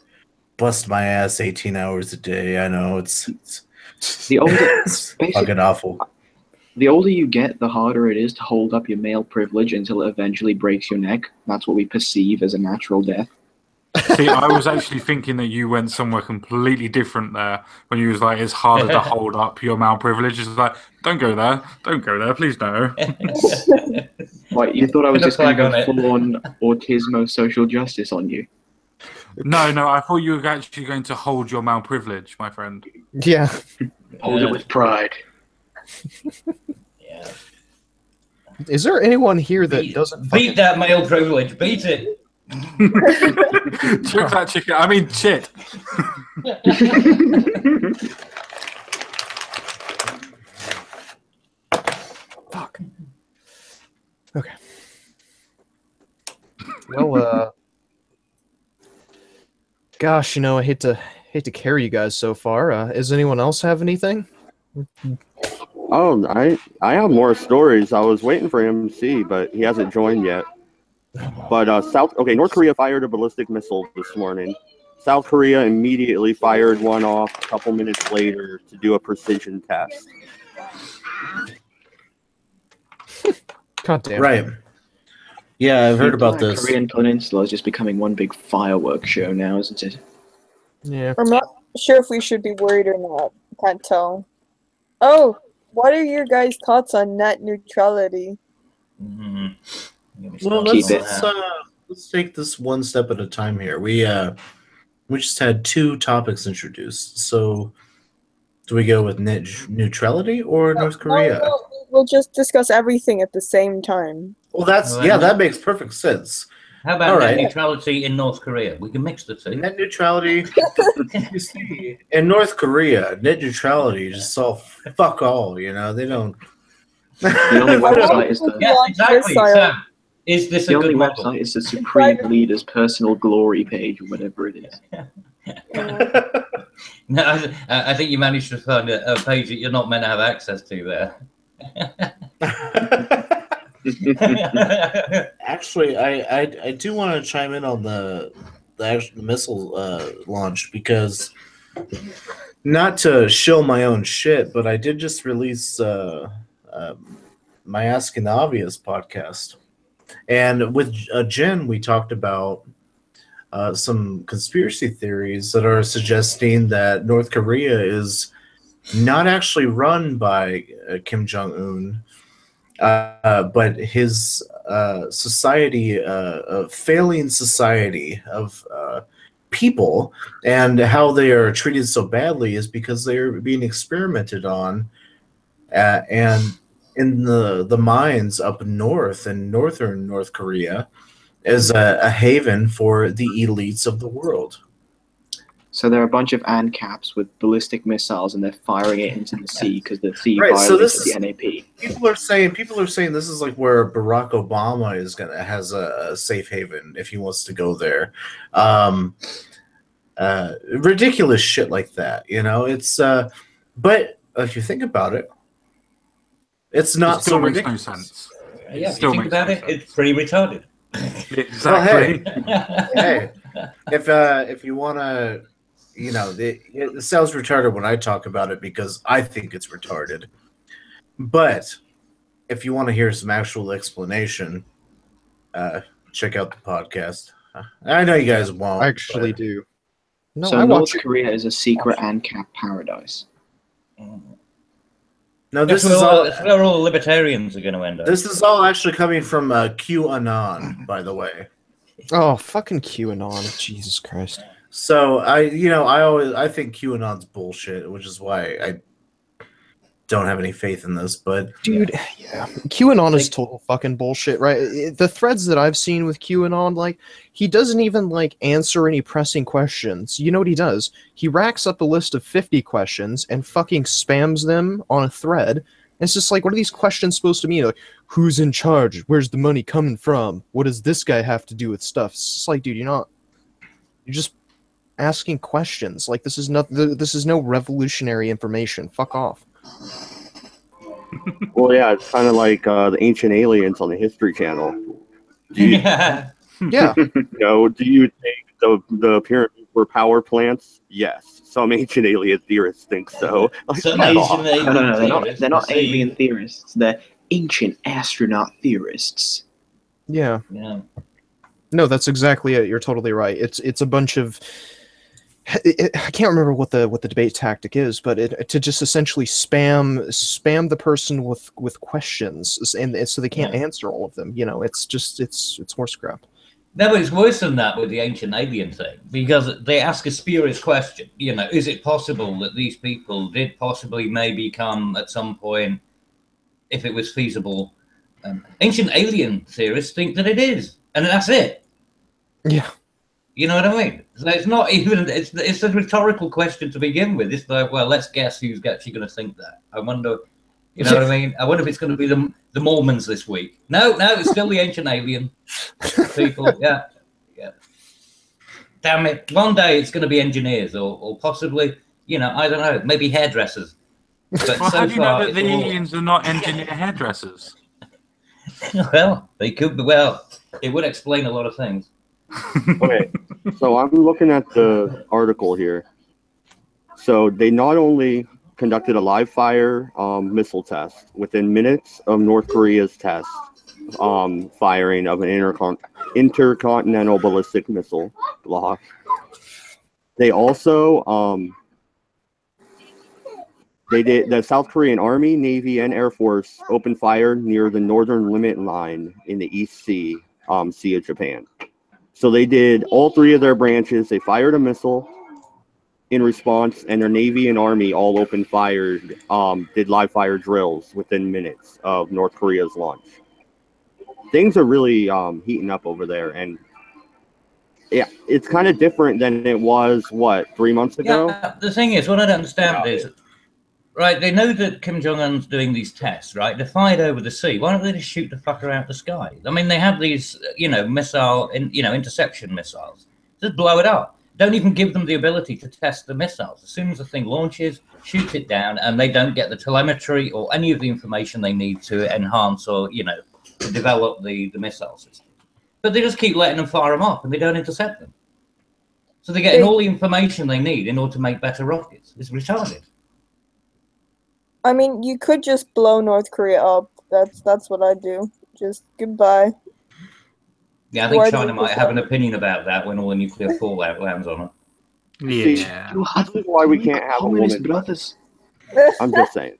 bust my ass 18 hours a day. I know it's The older, it's fucking awful. the older you get, the harder it is to hold up your male privilege until it eventually breaks your neck. That's what we perceive as a natural death. See, I was actually thinking that you went somewhere completely different there when you was like, it's harder to hold up your male privilege. It's like, don't go there, please no. What, you thought I was Put a just going to flag on go it. full on autismo social justice on you? No, I thought you were actually going to hold your male privilege, my friend. Yeah. Hold it with pride. Yeah. Is there anyone here that Beat- doesn't Beat that male privilege. Beat it. Choke that chicken. I mean, shit. Fuck. Okay. Well, gosh, I hate to carry you guys so far. Does anyone else have anything? Oh, I have more stories. I was waiting for him to see, but he hasn't joined yet. But North Korea fired a ballistic missile this morning. South Korea immediately fired one off a couple minutes later to do a precision test. God damn. Right. Yeah, I've heard The about entire this. Korean Peninsula is just becoming one big fireworks show now, isn't it? Yeah. I'm not sure if we should be worried or not. Can't tell. Oh, what are your guys' thoughts on net neutrality? Mhm. Well, Keep let's take this one step at a time here. We just had 2 topics introduced. So, do we go with net neutrality or North Korea? No, we'll just discuss everything at the same time. Well, that makes perfect sense. How about All net right. neutrality in North Korea? We can mix the two. Net neutrality. You see, in North Korea, net neutrality is just all fuck all. They don't. The only website is the Yeah, exactly. Sam, is this a the only good model? website is the Supreme Leader's personal glory page, or whatever it is. No, I think you managed to find a page that you're not meant to have access to there. Actually, I do want to chime in on the actual missile launch, because not to shill my own shit, but I did just release my Asking the Obvious podcast, and with Jen we talked about some conspiracy theories that are suggesting that North Korea is not actually run by Kim Jong Un, but his society, a failing society of people, and how they are treated so badly is because they are being experimented on, and in the mines up north in northern North Korea as a haven for the elites of the world. So there are a bunch of ANCAPs with ballistic missiles, and they're firing it into the sea because the sea Right, so violated this the is- NAP. People are saying this is like where Barack Obama has a safe haven if he wants to go there. Ridiculous shit like that, you know. It's but if you think about it, it's not It still so makes ridiculous. no sense. Yeah, if Still you think makes about no it, sense. it's pretty retarded. Exactly. Hey, if you want to, you know, it sounds retarded when I talk about it because I think it's retarded. But if you want to hear some actual explanation, check out the podcast. I know you guys won't. I actually but- do. No, So I North watch it. Korea is a secret ANCAP paradise. No, That's this is all. that's where all the libertarians are going to end up. This is all actually coming from QAnon, by the way. Oh, fucking QAnon. Jesus Christ. So I think QAnon's bullshit, which is why I don't have any faith in this. But Dude, yeah. QAnon is total fucking bullshit, right? The threads that I've seen with QAnon, like, he doesn't even, like, answer any pressing questions. You know what he does? He racks up a list of 50 questions and fucking spams them on a thread. And it's just like, what are these questions supposed to mean? Like, who's in charge? Where's the money coming from? What does this guy have to do with stuff? It's just like, dude, you're just asking questions. Like, this is no revolutionary information. Fuck off. Well, yeah, it's kind of like the Ancient Aliens on the History Channel. Do you, Yeah. Yeah. do you think the pyramids were power plants? Yes. Some ancient alien theorists think so. Like, Some fuck Asian off. alien No, theorists they're not say- alien theorists. They're ancient astronaut theorists. Yeah. Yeah. No, that's exactly it. You're totally right. It's a bunch of I can't remember what the debate tactic is, but to just essentially spam the person with questions, and so they can't answer all of them. You know, it's horse crap. No, but it's worse than that with the ancient alien thing, because they ask a spurious question. You know, is it possible that these people did possibly maybe come at some point, if it was feasible? Ancient alien theorists think that it is, and that's it. Yeah. You know what I mean? So it's not even, it's a rhetorical question to begin with. It's like, well, let's guess who's actually going to think that. I wonder, you know what I mean? I wonder if it's going to be the Mormons this week. No, it's still the ancient alien people. Yeah. Damn it. One day it's going to be engineers or possibly, you know, I don't know, maybe hairdressers. But Well, so how do you far, know that it's the all- aliens are not engineer hairdressers? Well, they could be. Well, it would explain a lot of things. Okay, so I'm looking at the article here. So they not only conducted a live fire missile test within minutes of North Korea's test firing of an intercontinental ballistic missile block. They also the South Korean Army, Navy, and Air Force opened fire near the northern limit line in the East Sea, Sea of Japan. So they did all three of their branches. They fired a missile in response, and their Navy and Army all opened fire, did live fire drills within minutes of North Korea's launch. Things are really heating up over there, and yeah, it's kind of different than it was, 3 months ago? Yeah, the thing is, what I don't understand is, right, they know that Kim Jong-un's doing these tests, right? They're fired over the sea. Why don't they just shoot the fucker out the sky? I mean, they have these, interception missiles. Just blow it up. Don't even give them the ability to test the missiles. As soon as the thing launches, shoot it down, and they don't get the telemetry or any of the information they need to enhance or, to develop the missile system. But they just keep letting them fire them off, and they don't intercept them. So they're getting all the information they need in order to make better rockets. It's retarded. I mean, you could just blow North Korea up. That's what I do. Just goodbye. Yeah, I think Why China do might you have an opinion about that when all the nuclear fallout lands on it. Yeah. This is why we can't have a communist woman. brothers. I'm just saying.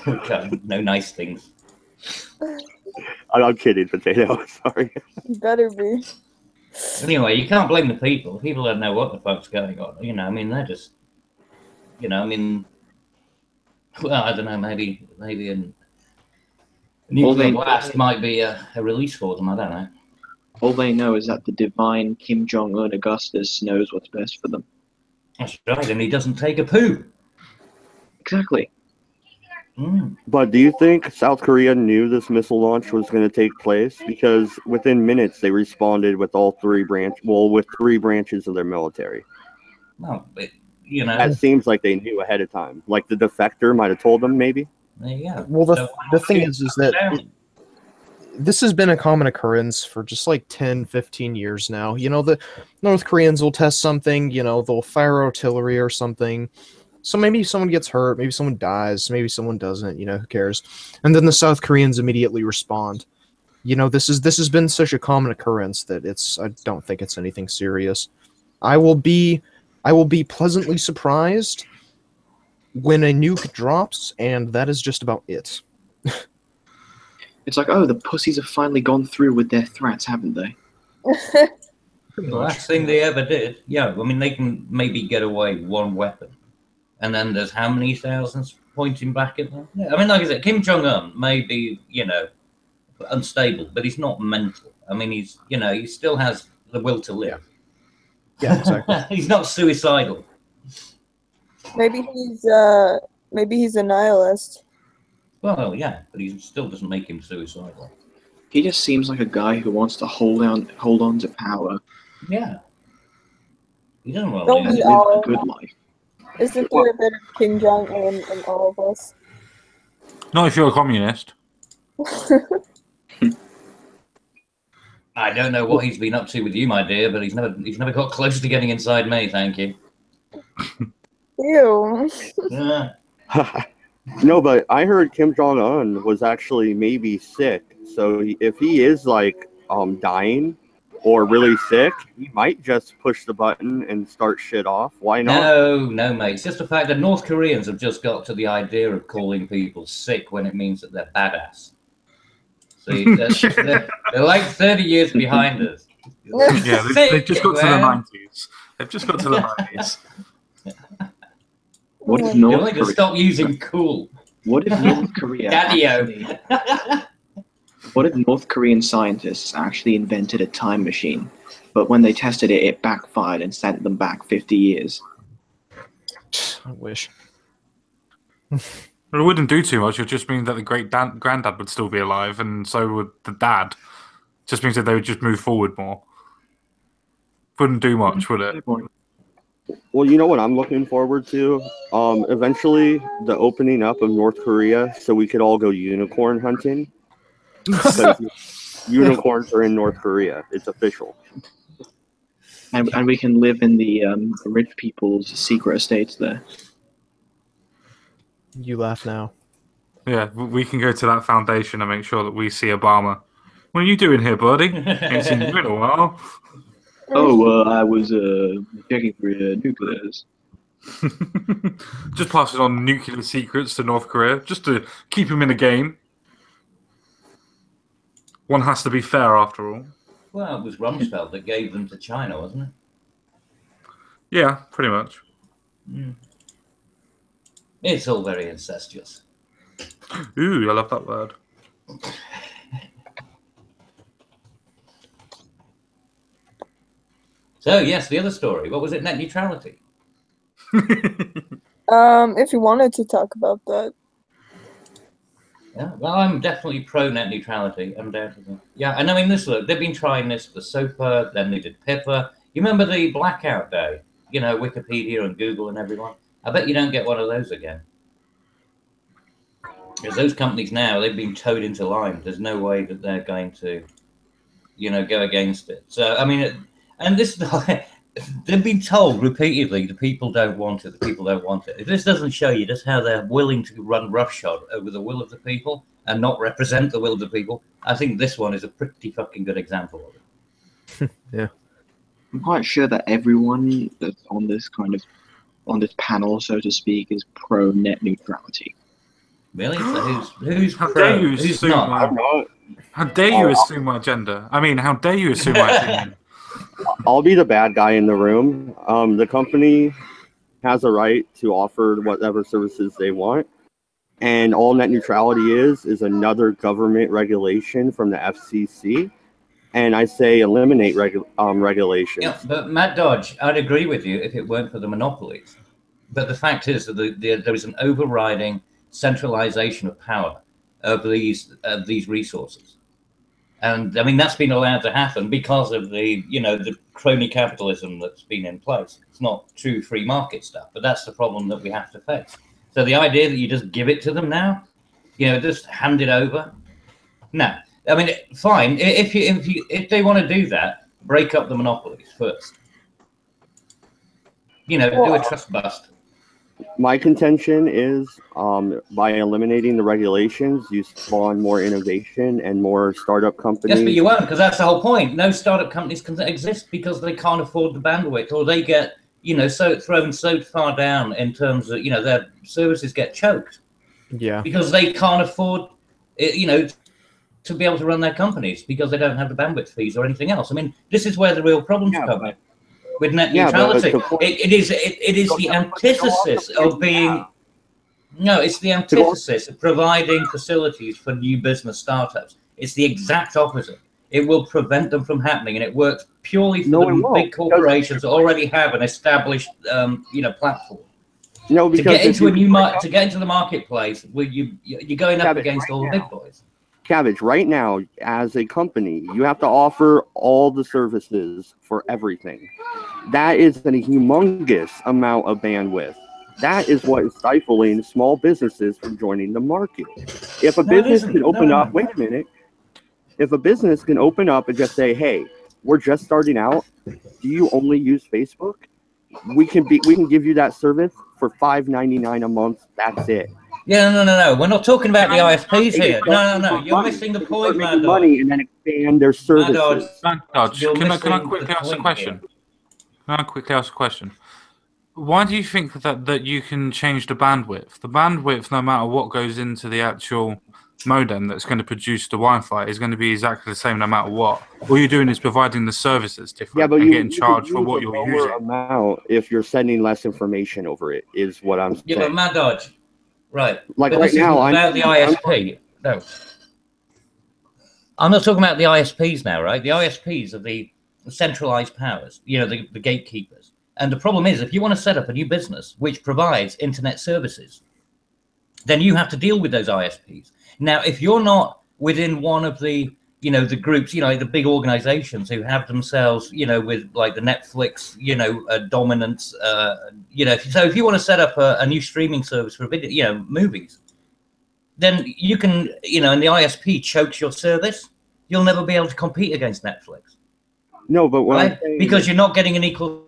Okay, no nice things. I'm kidding, Potato. Sorry. Better be. Anyway, you can't blame the people. People don't know what the fuck's going on. You know, I mean, they're just, you know, I mean, well, I don't know. Maybe a nuclear blast might be a release for them. I don't know. All they know is that the divine Kim Jong-un Augustus knows what's best for them. That's right, and he doesn't take a poo. Exactly. But do you think South Korea knew this missile launch was going to take place? Because within minutes they responded with with three branches of their military. Well, you know, That seems like they knew ahead of time. Like the defector might have told them, maybe. there you go. Well, So, the thing is that this has been a common occurrence for just like 10, 15 years now. You know, the North Koreans will test something, you know, they'll fire artillery or something. So maybe someone gets hurt, maybe someone dies, maybe someone doesn't, you know, who cares? And then the South Koreans immediately respond. You know, this has been such a common occurrence that I don't think it's anything serious. I will be pleasantly surprised when a nuke drops, and that is just about it. It's like, oh, the pussies have finally gone through with their threats, haven't they? The last thing they ever did. Yeah, I mean, they can maybe get away with one weapon. And then there's how many thousands pointing back at them? Yeah, I mean, like I said, Kim Jong-un may be, you know, unstable, but he's not mental. I mean, he's, you know, he still has the will to live. Yeah, exactly. He's not suicidal. Maybe he's a nihilist. Well, yeah, but he still doesn't make him suicidal. He just seems like a guy who wants to hold on to power. Yeah. He doesn't want to Don't live. we Live all? a good life. Isn't there a bit of Kim Jong-un in all of us? Not if you're a communist. I don't know what he's been up to with you, my dear, but he's never got close to getting inside me, thank you. Ew. Yeah. No, but I heard Kim Jong-un was actually maybe sick. So if he is like dying or really sick, he might just push the button and start shit off. Why not? No, mate. It's just the fact that North Koreans have just got to the idea of calling people sick when it means that they're badass. See, they're like 30 years behind us. Yeah, they've just got to the 90s. They've just got to the 90s. What if You North need to Korea? stop using cool. What if North Korea? Daddy-o. What if North Korean scientists actually invented a time machine, but when they tested it, it backfired and sent them back 50 years? I wish. Well, it wouldn't do too much. It would just mean that the granddad would still be alive, and so would the dad. Just means that they would just move forward more. Wouldn't do much, would it? Well, you know what I'm looking forward to? Eventually, the opening up of North Korea so we could all go unicorn hunting. Because unicorns are in North Korea. It's official. And we can live in the rich people's secret estates there. You laugh now. Yeah, we can go to that foundation and make sure that we see Obama. What are you doing here, buddy? Ain't seen you in a while. Oh, I was checking for nuclears. Just passing on nuclear secrets to North Korea, just to keep him in the game. One has to be fair, after all. Well, it was Rumsfeld that gave them to China, wasn't it? Yeah, pretty much. Mm. It's all very incestuous. Ooh, I love that word. So, yes, the other story. What was it? Net neutrality. If you wanted to talk about that. Yeah, well, I'm definitely pro net neutrality, undoubtedly. Yeah, and I mean, look, they've been trying this for SOPA, then they did PIPA. You remember the blackout day? You know, Wikipedia and Google and everyone. I bet you don't get one of those again. Because those companies now, they've been towed into line. There's no way that they're going to, you know, go against it. So, I mean, and this, they've been told repeatedly, the people don't want it, the people don't want it. If this doesn't show you just how they're willing to run roughshod over the will of the people and not represent the will of the people, I think this one is a pretty fucking good example of it. Yeah. I'm quite sure that everyone that's on this kind of on this panel, so to speak, is pro net neutrality. Really? So who's How pro? dare you Who's assume not? my? How dare you assume my gender? I mean, how dare you assume my opinion? I'll be the bad guy in the room. The company has a right to offer whatever services they want, and all net neutrality is another government regulation from the FCC. And I say eliminate regulations. Yeah, but Matt Dodge, I'd agree with you if it weren't for the monopolies. But the fact is that there is an overriding centralization of power of these resources, and I mean that's been allowed to happen because of the the crony capitalism that's been in place. It's not true free market stuff, but that's the problem that we have to face. So the idea that you just give it to them now, just hand it over, no. I mean, fine if they want to do that, break up the monopolies first. Do a trust bust. My contention is by eliminating the regulations, you spawn more innovation and more startup companies. Yes, but you won't, because that's the whole point. No startup companies can exist because they can't afford the bandwidth, or they get, thrown so far down in terms of, their services get choked. Yeah. Because they can't afford, to be able to run their companies because they don't have the bandwidth fees or anything else. I mean, this is where the real problems come in. With net neutrality, it is the antithesis of being. No, it's the antithesis of providing facilities for new business startups. It's the exact opposite. It will prevent them from happening, and it works purely for the big corporations that already have an established, platform. No, because to get into a new market, to get into the marketplace, where you're going up against all the big boys. Cabbage, right now, as a company, you have to offer all the services for everything. That is a humongous amount of bandwidth. That is what is stifling small businesses from joining the market. If a business can open up, wait a minute. If a business can open up and just say, "Hey, we're just starting out. Do you only use Facebook? We can give you that service for $5.99 a month. That's it." Yeah, no. We're not talking about the ISPs here. No. You're missing the point, man. Money and then expand their services. Can I quickly ask a question? Can I quickly ask a question? Why do you think that you can change the bandwidth? The bandwidth, no matter what goes into the actual modem that's going to produce the Wi-Fi, is going to be exactly the same no matter what. All you're doing is providing the services different. Yeah, but and getting charged for what you're using. Amount if you're sending less information over it is what I'm saying. Yeah, but Mad Dodge, right? Like but right now, about the ISP. No, I'm not talking about the ISPs now, right? The ISPs are the centralized powers, the gatekeepers. And the problem is, if you want to set up a new business which provides internet services, then you have to deal with those ISPs. Now, if you're not within one of the, the groups, the big organizations who have themselves, with like the Netflix, dominance, so if you want to set up a new streaming service for video, movies, then you can, and the ISP chokes your service, you'll never be able to compete against Netflix. No, but what right? Because you're not getting an equal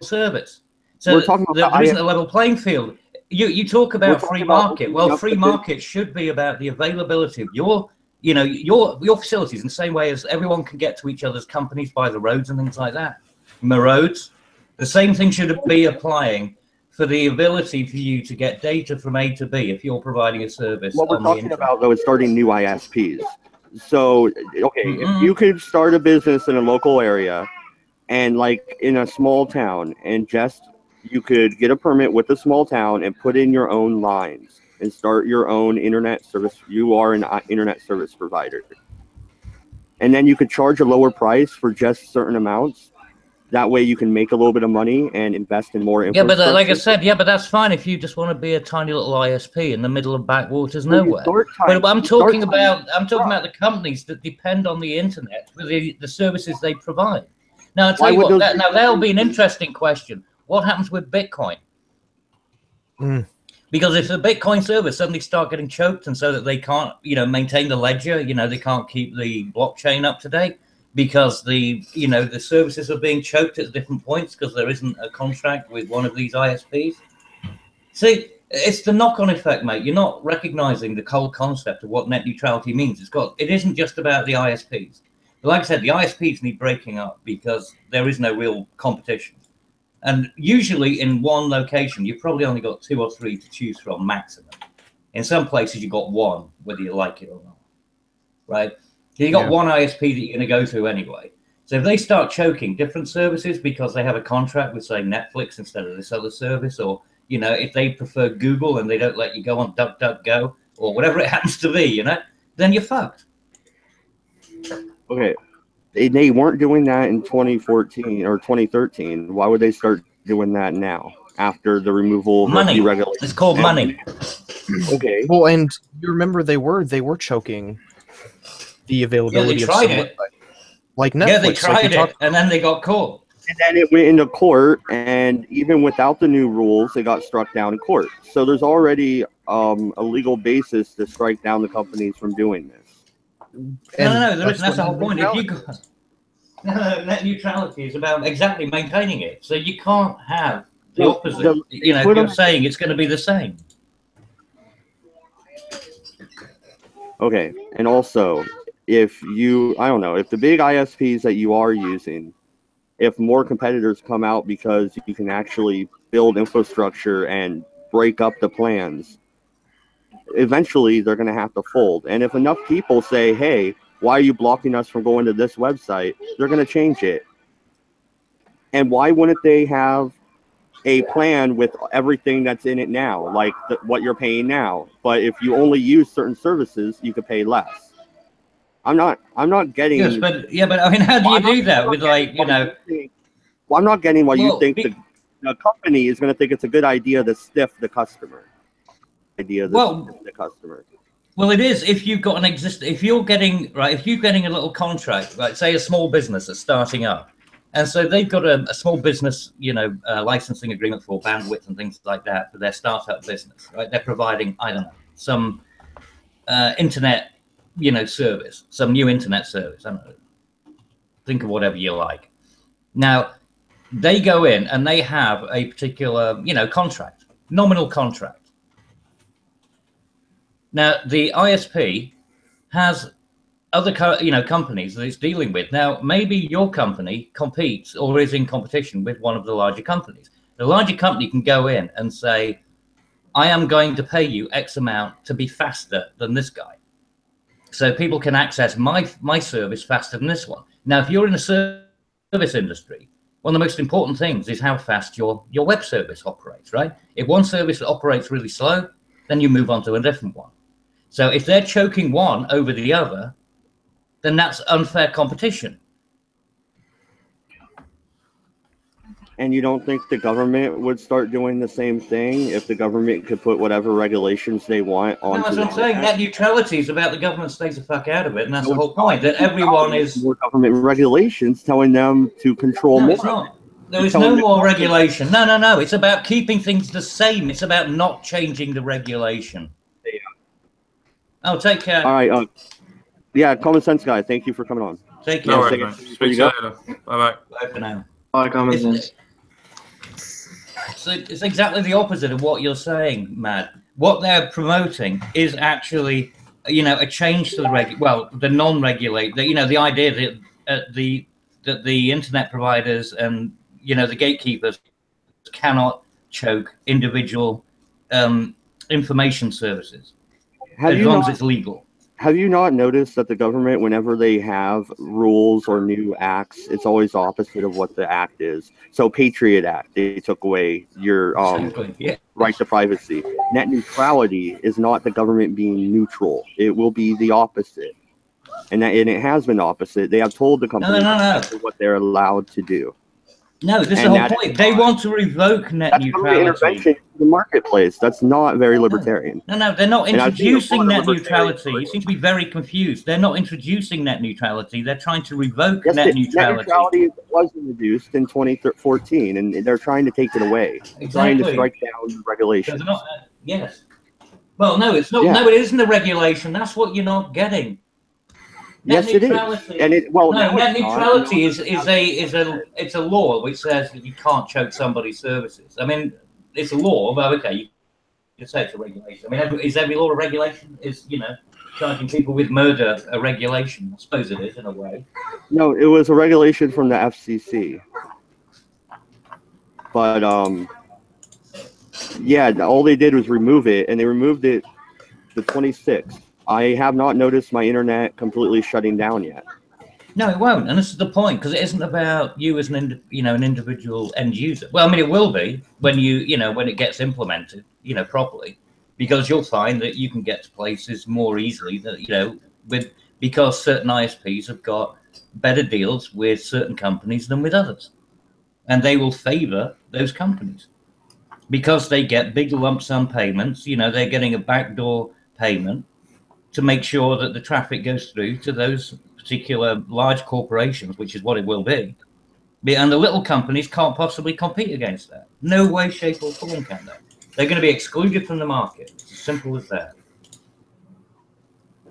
service. So we're talking about there isn't a level playing field. You talk about free market. Well, free market should be about the availability of your facilities in the same way as everyone can get to each other's companies by the roads and things like that. Roads. The same thing should be applying for the ability for you to get data from A to B if you're providing a service. What we're talking about, though, is starting new ISPs. So, okay, if you could start a business in a local area and like in a small town and you could get a permit with a small town and put in your own lines and start your own internet service. You are an internet service provider. And then you could charge a lower price for just certain amounts. That way you can make a little bit of money and invest in more infrastructure. Yeah, but like I said, but that's fine if you just want to be a tiny little ISP in the middle of backwaters nowhere. But I'm talking about the companies that depend on the internet for the services they provide. Now, I'll tell you what, that'll be an interesting question. What happens with Bitcoin? Because if the Bitcoin servers suddenly start getting choked and so that they can't, maintain the ledger, they can't keep the blockchain up to date because the services are being choked at different points because there isn't a contract with one of these ISPs. See, it's the knock-on effect, mate. You're not recognizing the whole concept of what net neutrality means. It isn't just about the ISPs. But like I said, the ISPs need breaking up because there is no real competition. And usually in one location, you've probably only got 2 or 3 to choose from maximum. In some places, you've got 1, whether you like it or not, right? So you've got one ISP that you're going to go to anyway. So if they start choking different services because they have a contract with, say, Netflix instead of this other service, or, you know, if they prefer Google and they don't let you go on DuckDuckGo or whatever it happens to be, you know, then you're fucked. Okay. They weren't doing that in 2014 or 2013. Why would they start doing that now after the removal of money? deregulation? It's called money. Okay. Well, and you remember they were choking the availability they of tried some it. like Netflix. Yeah, they tried it, and then they got caught. And then it went into court, and even without the new rules, it got struck down in court. So there's already a legal basis to strike down the companies from doing this. No, there isn't. That's the whole point. If you got, net neutrality is about exactly maintaining it. So you can't have the opposite. You know, you're saying it's going to be the same. Okay, and also, if you, I don't know, if the big ISPs that you are using, if more competitors come out because you can actually build infrastructure and break up the plans, eventually they're going to have to fold. And if enough people say, hey, why are you blocking us from going to this website? They're going to change it. And why wouldn't they have a plan with everything that's in it now, like what you're paying now? But if you only use certain services, you could pay less. I'm not getting. Yes, but I mean, how do you do that with, like, you know? Well, I'm not getting why you think the company is going to think it's a good idea to stiff the customer. Stiff the customer. Well, it is if you've got an if you're getting a little contract, like say a small business that's starting up, and so they've got a small business, you know, licensing agreement for bandwidth and things like that for their startup business, right? They're providing, I don't know, some internet, you know, service, some new internet service. I don't know. Think of whatever you like. Now, they go in and they have a particular, you know, contract, nominal contract. Now, the ISP has other, you know, companies that it's dealing with. Now, maybe your company competes or is in competition with one of the larger companies. The larger company can go in and say, I am going to pay you X amount to be faster than this guy. So people can access my service faster than this one. Now, if you're in the service industry, one of the most important things is how fast your web service operates, right? If one service operates really slow, then you move on to a different one. So if they're choking one over the other, then that's unfair competition. And you don't think the government would start doing the same thing if the government could put whatever regulations they want onto No, that's what I'm saying. Net neutrality is about the government stays the fuck out of it, and that's the whole point. That everyone is more government regulations telling them to control more. It's not. There is no more regulation. No. It's about keeping things the same. It's about not changing the regulation. Yeah. Oh, take care. All right. Yeah, Common Sense Guy, thank you for coming on. Take care. No worries, mate. Speak to you later. Bye-bye. Bye for now. Bye, Common Sense. So it's exactly the opposite of what you're saying, Matt. What they're promoting is actually, you know, a change to the non-regulate. You know, the idea that the internet providers and, you know, the gatekeepers cannot choke individual information services as long as it's legal. Have you not noticed that the government, whenever they have rules or new acts, it's always opposite of what the act is? So Patriot Act, they took away your right to privacy. Net neutrality is not the government being neutral. It will be the opposite. And it has been opposite. They have told the companies what they're allowed to do. No, this is the whole point. They want to revoke net neutrality. Intervention in the marketplace. That's not very libertarian. No, they're not introducing net neutrality. You seem to be very confused. They're not introducing net neutrality. They're trying to revoke net neutrality. Net neutrality was introduced in 2014, and they're trying to take it away. Exactly. Trying to strike down regulations. Yes. Well, no, it's not. Yeah. No, it isn't a regulation. That's what you're not getting. Yes, it is. And net neutrality is a law which says that you can't choke somebody's services. I mean, it's a law, but okay, you can say it's a regulation. I mean, is every law a regulation? Is, you know, charging people with murder a regulation? I suppose it is in a way. No, it was a regulation from the FCC. But yeah, all they did was remove it, and they removed it the 26th. I have not noticed my internet completely shutting down yet. No, it won't, and this is the point, because it isn't about you as an individual end user. Well, I mean, it will be when when it gets implemented, properly, because you'll find that you can get to places more easily that because certain ISPs have got better deals with certain companies than with others, and they will favour those companies because they get big lump sum payments. They're getting a backdoor payment to make sure that the traffic goes through to those particular large corporations, which is what it will be. And the little companies can't possibly compete against that. No way, shape, or form can they. They're going to be excluded from the market. It's as simple as that.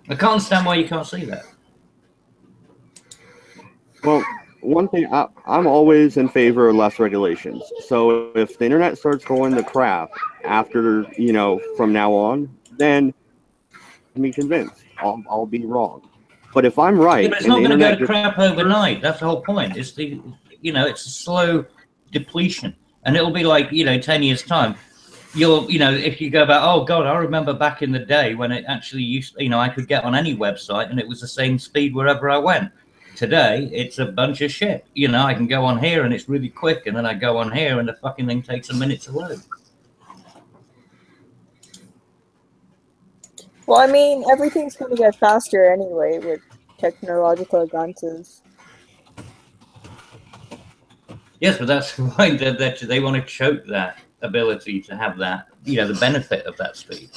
I can't understand why you can't see that. Well, one thing, I'm always in favor of less regulations. So if the internet starts going to crap after, from now on, then I'm convinced I'll be wrong. But if I'm right, yeah, but it's not going to go to crap overnight. That's the whole point. It's it's a slow depletion, and it'll be like 10 years time. If you go back, oh God, I remember back in the day when it actually used, I could get on any website and it was the same speed wherever I went. Today, it's a bunch of shit. I can go on here and it's really quick, and then I go on here and the fucking thing takes a minute to load. Well, I mean, everything's going to get faster anyway with technological advances. Yes, but that's why that they want to choke that ability to have that, the benefit of that speed.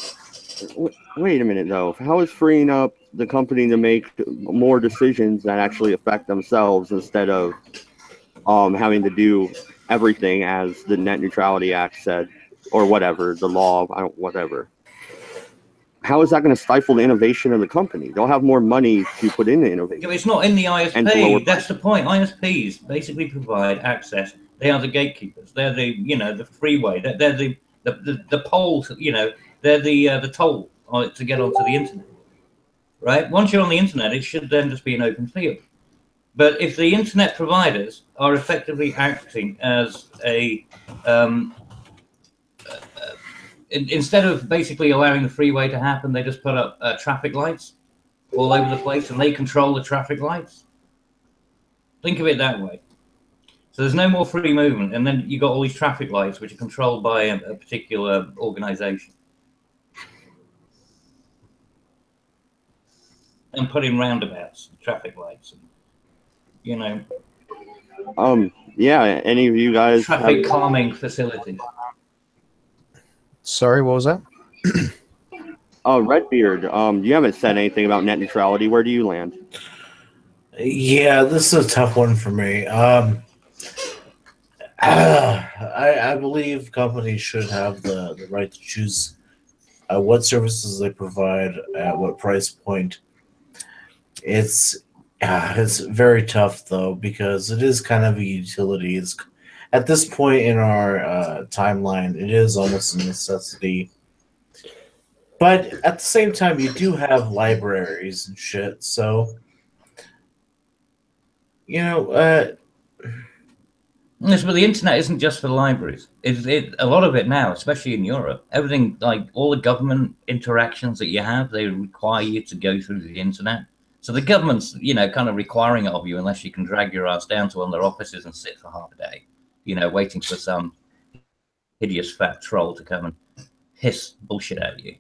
Wait a minute, though. How is freeing up the company to make more decisions that actually affect themselves instead of having to do everything as the Net Neutrality Act said, or whatever, the law, whatever? How is that going to stifle the innovation of the company? They'll have more money to put into innovation. It's not in the ISP. That's the point. ISPs basically provide access. They are the gatekeepers. They're the freeway. They're the poles. They're the toll to get onto the internet. Right. Once you're on the internet, it should then just be an open field. But if the internet providers are effectively acting as instead of basically allowing the freeway to happen, they just put up traffic lights all over the place, and they control the traffic lights. Think of it that way. So there's no more free movement, and then you got all these traffic lights which are controlled by a particular organization. And put in roundabouts, traffic lights, and, yeah, any of you guys traffic calming facilities. Sorry, what was that? Redbeard, you haven't said anything about net neutrality. Where do you land? Yeah, this is a tough one for me. I believe companies should have the right to choose what services they provide at what price point. It's very tough though, because it is kind of a utility. It's at this point in our timeline, it is almost a necessity. But at the same time, you do have libraries and shit, so Yes, but the internet isn't just for libraries. A lot of it now, especially in Europe, everything, like all the government interactions that you have, they require you to go through the internet. So the government's, kind of requiring it of you unless you can drag your ass down to one of their offices and sit for half a day, waiting for some hideous fat troll to come and hiss bullshit at you.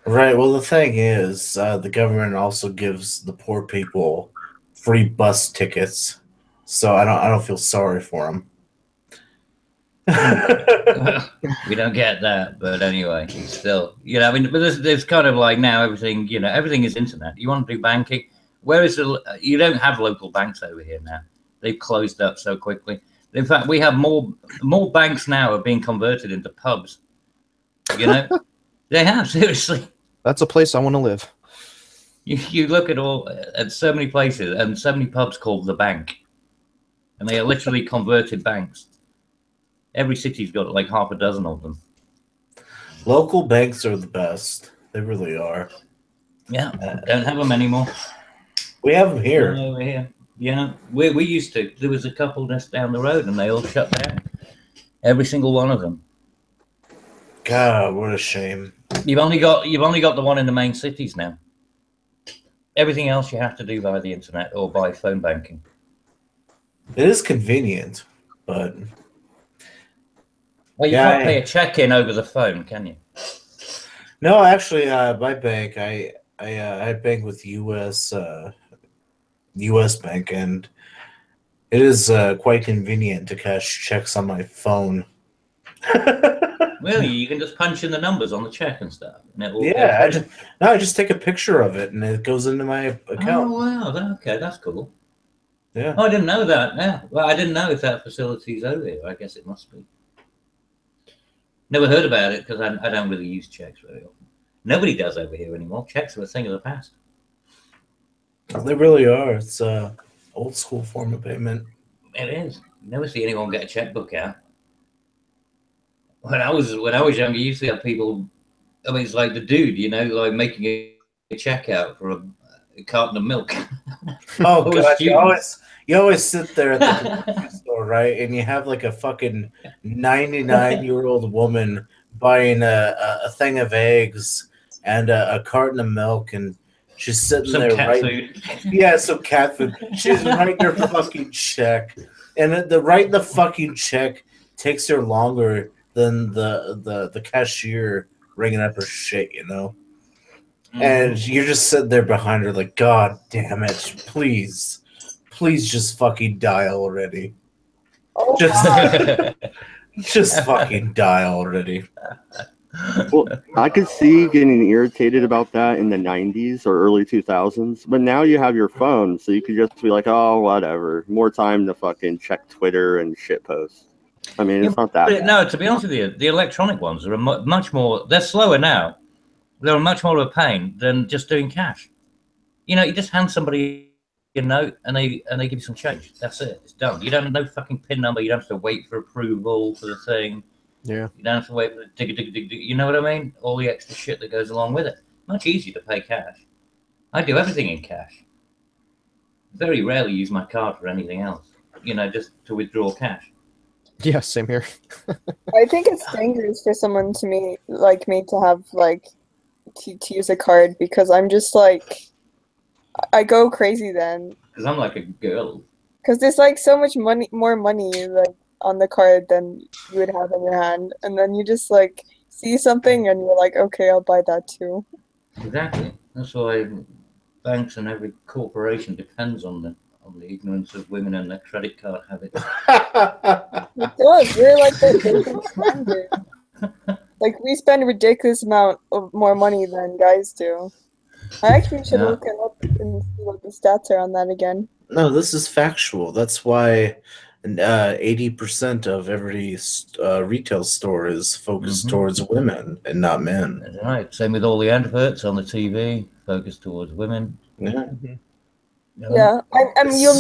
Right. Well, the thing is, the government also gives the poor people free bus tickets, so I don't feel sorry for them. We don't get that, but anyway, still, but there's kind of like now everything, everything is internet. You want to do banking, you don't have local banks over here now. They've closed up so quickly. In fact, we have more banks now are being converted into pubs. They have, seriously. That's a place I want to live. You look at so many places and so many pubs called The Bank, and they are literally converted banks. Every city's got like half a dozen of them. Local banks are the best. They really are. Yeah, don't have them anymore. We have them here. Over here. Yeah, we used to. There was a couple just down the road, and they all shut down. Every single one of them. God, what a shame. You've only got the one in the main cities now. Everything else you have to do via the internet or by phone banking. It is convenient, but Well, you yeah, can't pay a check-in over the phone, can you? no, actually, my bank, I bank with U.S. Bank, and it is quite convenient to cash checks on my phone. Really, you can just punch in the numbers on the check and stuff, and it will go Yeah, through. I just take a picture of it, and it goes into my account. Oh wow, okay, that's cool. Yeah. Oh, I didn't know that. Yeah, well, I didn't know if that facility's over here. I guess it must be. Never heard about it because I don't really use checks very often. Nobody does over here anymore. Checks are a thing of the past. They really are. It's old school form of payment. It is. You never see anyone get a checkbook out. When I was younger, you used to have people. I mean, it's like the dude, like making a check out for a carton of milk. Oh Or god, students. you always sit there at the grocery store, right? And you have like a fucking 99-year-old woman buying a thing of eggs and a carton of milk, and she's sitting Some there cat writing. food. Yeah, some cat food. She's writing her fucking check, and the writing the fucking check takes her longer than the cashier ringing up her shit, you know. And you're just sitting there behind her, like, God damn it, please just fucking die already. Oh, Just, wow. just fucking die already. Well, I could see getting irritated about that in the 90s or early 2000s, but now you have your phone, so you could just be like, oh, whatever. More time to fucking check Twitter and shit posts. I mean, it's not that bad. No, to be honest with you, the electronic ones are much more. They're slower now. They're much more of a pain than just doing cash. You just hand somebody a note and they give you some change. That's it. It's done. You don't have no fucking PIN number. You don't have to wait for approval for the thing. Yeah. You don't have to wait for the dig. You know what I mean? All the extra shit that goes along with it. Much easier to pay cash. I do everything in cash. Very rarely use my card for anything else. Just to withdraw cash. Yeah, same here. I think it's dangerous for someone like me to have to use a card because I'm just like I go crazy then. Because I'm like a girl. Because there's so much more money on the card than you would have in your hand, and then you just see something and you're like, okay, I'll buy that too. Exactly. That's why banks and every corporation depends on the ignorance of women and their credit card habits. It does. We're like the biggest spender. We spend a ridiculous amount of more money than guys do. I actually should look it up and see what the stats are on that again. No, this is factual. That's why 80% of every retail store is focused towards women and not men. That's right. Same with all the adverts on the TV, focused towards women. Yeah. Mm-hmm. Yeah, I mean, you'll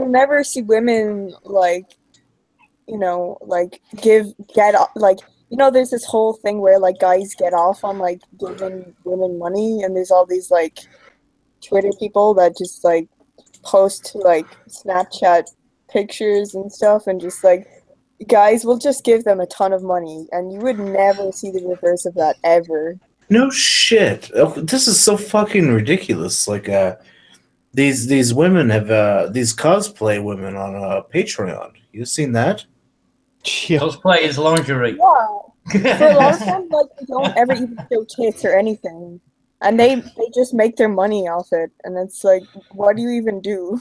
never see women there's this whole thing where guys get off on giving women money, and there's all these Twitter people that just post Snapchat pictures and stuff, and just guys will just give them a ton of money, and you would never see the reverse of that ever. No shit. This is so fucking ridiculous. These women have these cosplay women on Patreon. You seen that? Yeah. Cosplay is lingerie. Yeah. For a lot of them, they don't ever even show tits or anything, and they just make their money off it. And it's what do you even do?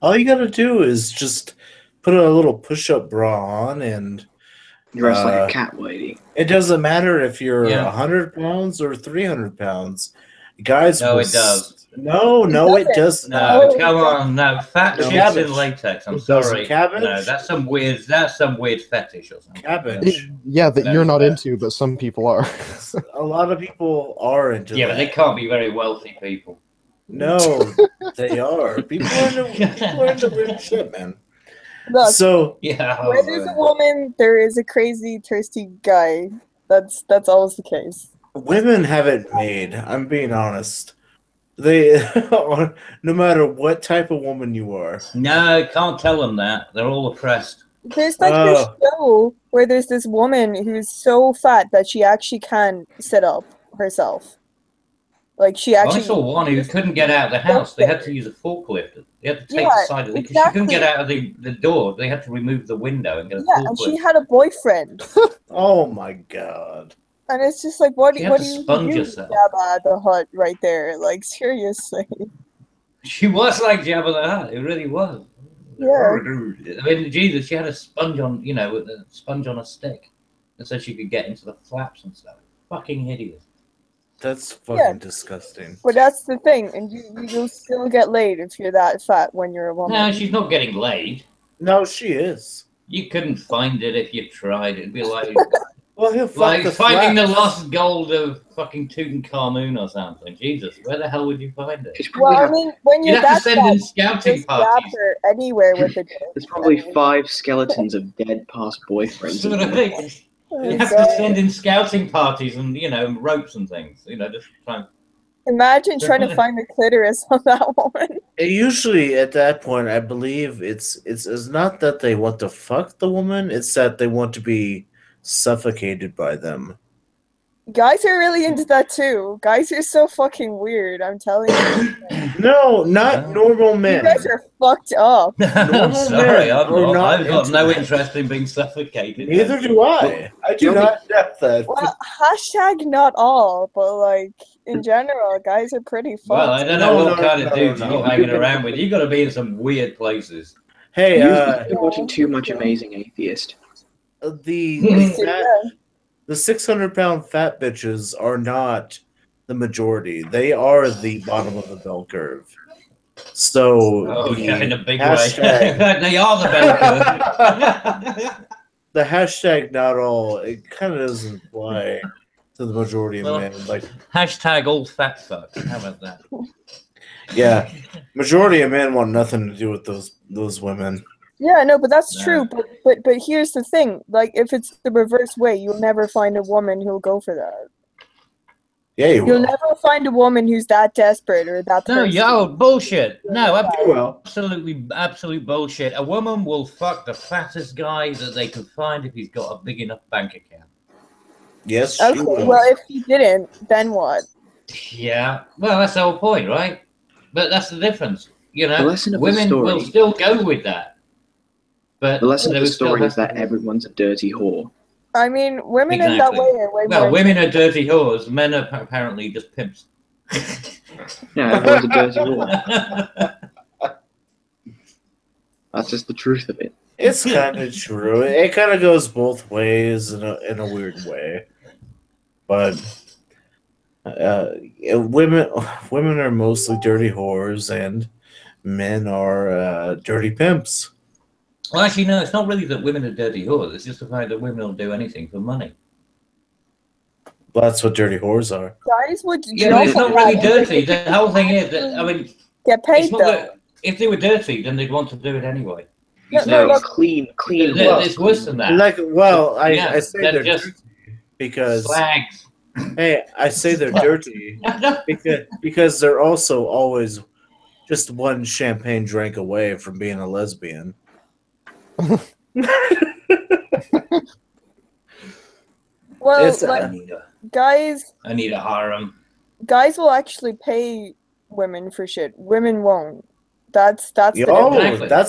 All you gotta do is just put a little push-up bra on and dress like a cat lady. It doesn't matter if you're 100 pounds or 300 pounds. Guys, no, it does. No, it doesn't. No, come on, no. Fat shit's in latex. I'm sorry. Cabbage? No, that's some weird fetish or something. Cabbage. Yeah, that you're not into, but some people are. A lot of people are into. Yeah, but they can't be very wealthy people. No, they are. People are into weird shit, man. Look, so where there's a woman, there is a crazy, thirsty guy. That's always the case. Women have it made. I'm being honest. They, no matter what type of woman you are. No, can't tell them that. They're all oppressed. There's like this Oh. show where there's this woman who's so fat that she actually can sit up herself. Like she I actually. saw one who couldn't get out of the house. They had to use a forklift. They had to take the side of it because she couldn't get out of the door. They had to remove the window and get a forklift. And she had a boyfriend. Oh my god. And it's just like, what do you sponge do, herself. Jabba the Hutt, right there? Like, seriously. She was like Jabba the Hutt. It really was. Yeah. I mean, Jesus, she had a sponge on, a sponge on a stick, and so she could get into the flaps and stuff. Fucking hideous. That's fucking disgusting. But that's the thing, and you'll still get laid if you're that fat when you're a woman. No, she's not getting laid. No, she is. You couldn't find it if you tried. It'd be like, well, he'll like finding the lost gold of fucking Tutankhamun or something. Jesus, where the hell would you find it? Well, I mean, when you're have to that send in fat, scouting just grab parties. her anywhere with a dick. There's probably 5 skeletons of dead past boyfriends. Sort of thing. You have to send in scouting parties and ropes and things. Just try and... Imagine trying to find the clitoris on that woman. Usually, at that point, I believe it's not that they want to fuck the woman; it's that they want to be suffocated by them. Guys are really into that too. Guys are so fucking weird. I'm telling you. No, not normal men. You guys are fucked up. I'm sorry, I've not got no interest in being suffocated. Neither do I. I do not doubt that. Well, hashtag not all, but like in general, guys are pretty fucked. Well, I don't know what kind of dudes you're hanging around with. You got to be in some weird places. Hey, you're watching too much Amazing Atheist. The 600-pound fat bitches are not the majority. They are the bottom of the bell curve. So in a big way. They are the bell curve. The hashtag not all, it kind of doesn't apply to the majority of men. Like hashtag all fat fucks. How about that? Yeah. Majority of men want nothing to do with those women. Yeah, no, but that's true. But here's the thing: like, if it's the reverse way, you'll never find a woman who'll go for that. Yeah, you'll never find a woman who's that desperate or that. No, bullshit. No, absolute bullshit. A woman will fuck the fattest guy that they can find if he's got a big enough bank account. Yes. Okay. Well, if he didn't, then what? Yeah. Well, that's the whole point, right? But that's the difference. The lesson of women the story, will still go with that. But the lesson of the story is that everyone's a dirty whore. I mean, women in that way are way more. Well, women are dirty whores. Men are apparently just pimps. Yeah, everyone's a dirty whore. That's just the truth of it. It's kind of true. It kind of goes both ways in a weird way. But women are mostly dirty whores, and men are dirty pimps. Well, actually, no, it's not really that women are dirty whores. It's just the fact that women will do anything for money. Well, that's what dirty whores are. Guys would. Yeah, it's not really dirty. The whole thing is that, I mean, get paid though. If they were dirty, then they'd want to do it anyway. No, clean. It's worse than that. Like, well, I say they're just dirty because slags. Hey, I say they're dirty because they're also always just one champagne drink away from being a lesbian. Well, guys. I need a harem. Guys will actually pay women for shit. Women won't. That's that's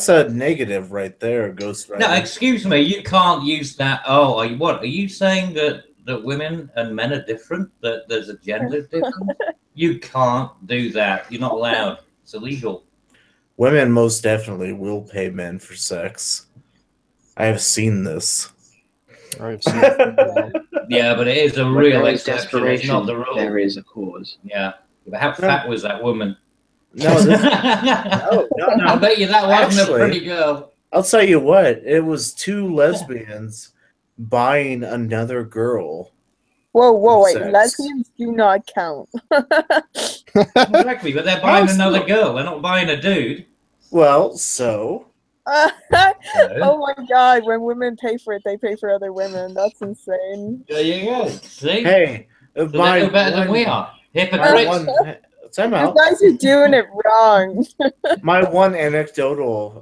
a negative right there, Ghost Rider. No, excuse me. You can't use that. Oh, are you saying that women and men are different? That there's a gender difference? You can't do that. You're not allowed. It's illegal. Women most definitely will pay men for sex. I have seen this. Yeah, but it is a real exception. It's not the rule. There is a cause. Yeah. But how fat was that woman? No, no. I bet you that wasn't a pretty girl. I'll tell you what. It was two lesbians buying another girl. Whoa, wait. Lesbians do not count. Exactly, but they're buying another girl. They're not buying a dude. Well, so... Oh my god, when women pay for it, they pay for other women. That's insane. There you go. See? Hey, so they're no better than we are. Hypocrites. time You out. guys are doing it wrong. My one anecdotal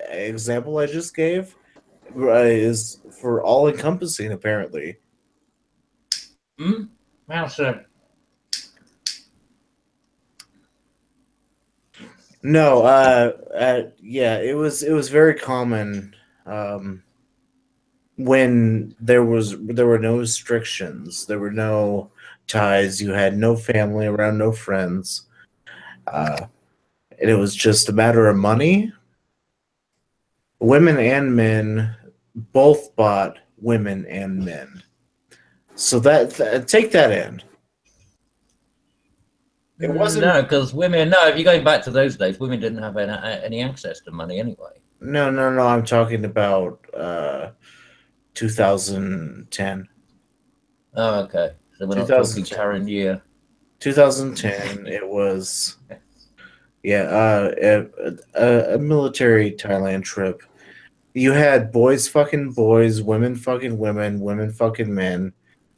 example I just gave is for all encompassing, apparently. Well, sir. No, yeah, it was very common when there were no restrictions, there were no ties, you had no family around, no friends, and it was just a matter of money. Women and men both bought women and men, so take that in. It wasn't. No, because women. No, if you're going back to those days, women didn't have any access to money anyway. No. I'm talking about 2010. Oh, okay. So we're not talking 2010. current year. 2010. It was, yeah, a military Thailand trip. You had boys fucking boys, women fucking women, women fucking men,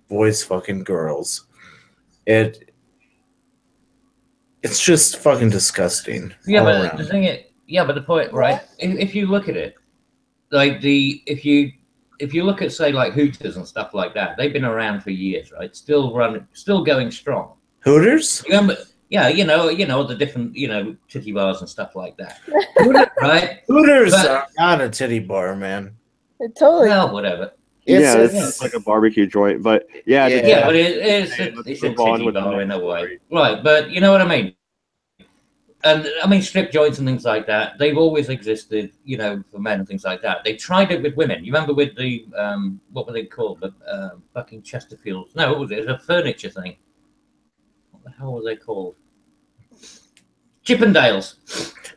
boys fucking girls. It's just fucking disgusting. Yeah, all but around. the thing is, but the point, right? If you look at it, like if you look at say like Hooters and stuff like that, they've been around for years, right? Still going strong. Hooters? You remember? Yeah, you know the different titty bars and stuff like that, right? Hooters But- are not a titty bar, man. It totally. Well, whatever. It's like a barbecue joint, but yeah, Yeah, but it's a let's titty move on with the bar in next a way, story. right? But you know what I mean. And I mean, strip joints and things like that, they've always existed, for men and things like that. They tried it with women. You remember with the, what were they called? The fucking Chesterfields. No, what was it? It was a furniture thing. What the hell were they called? Chippendales.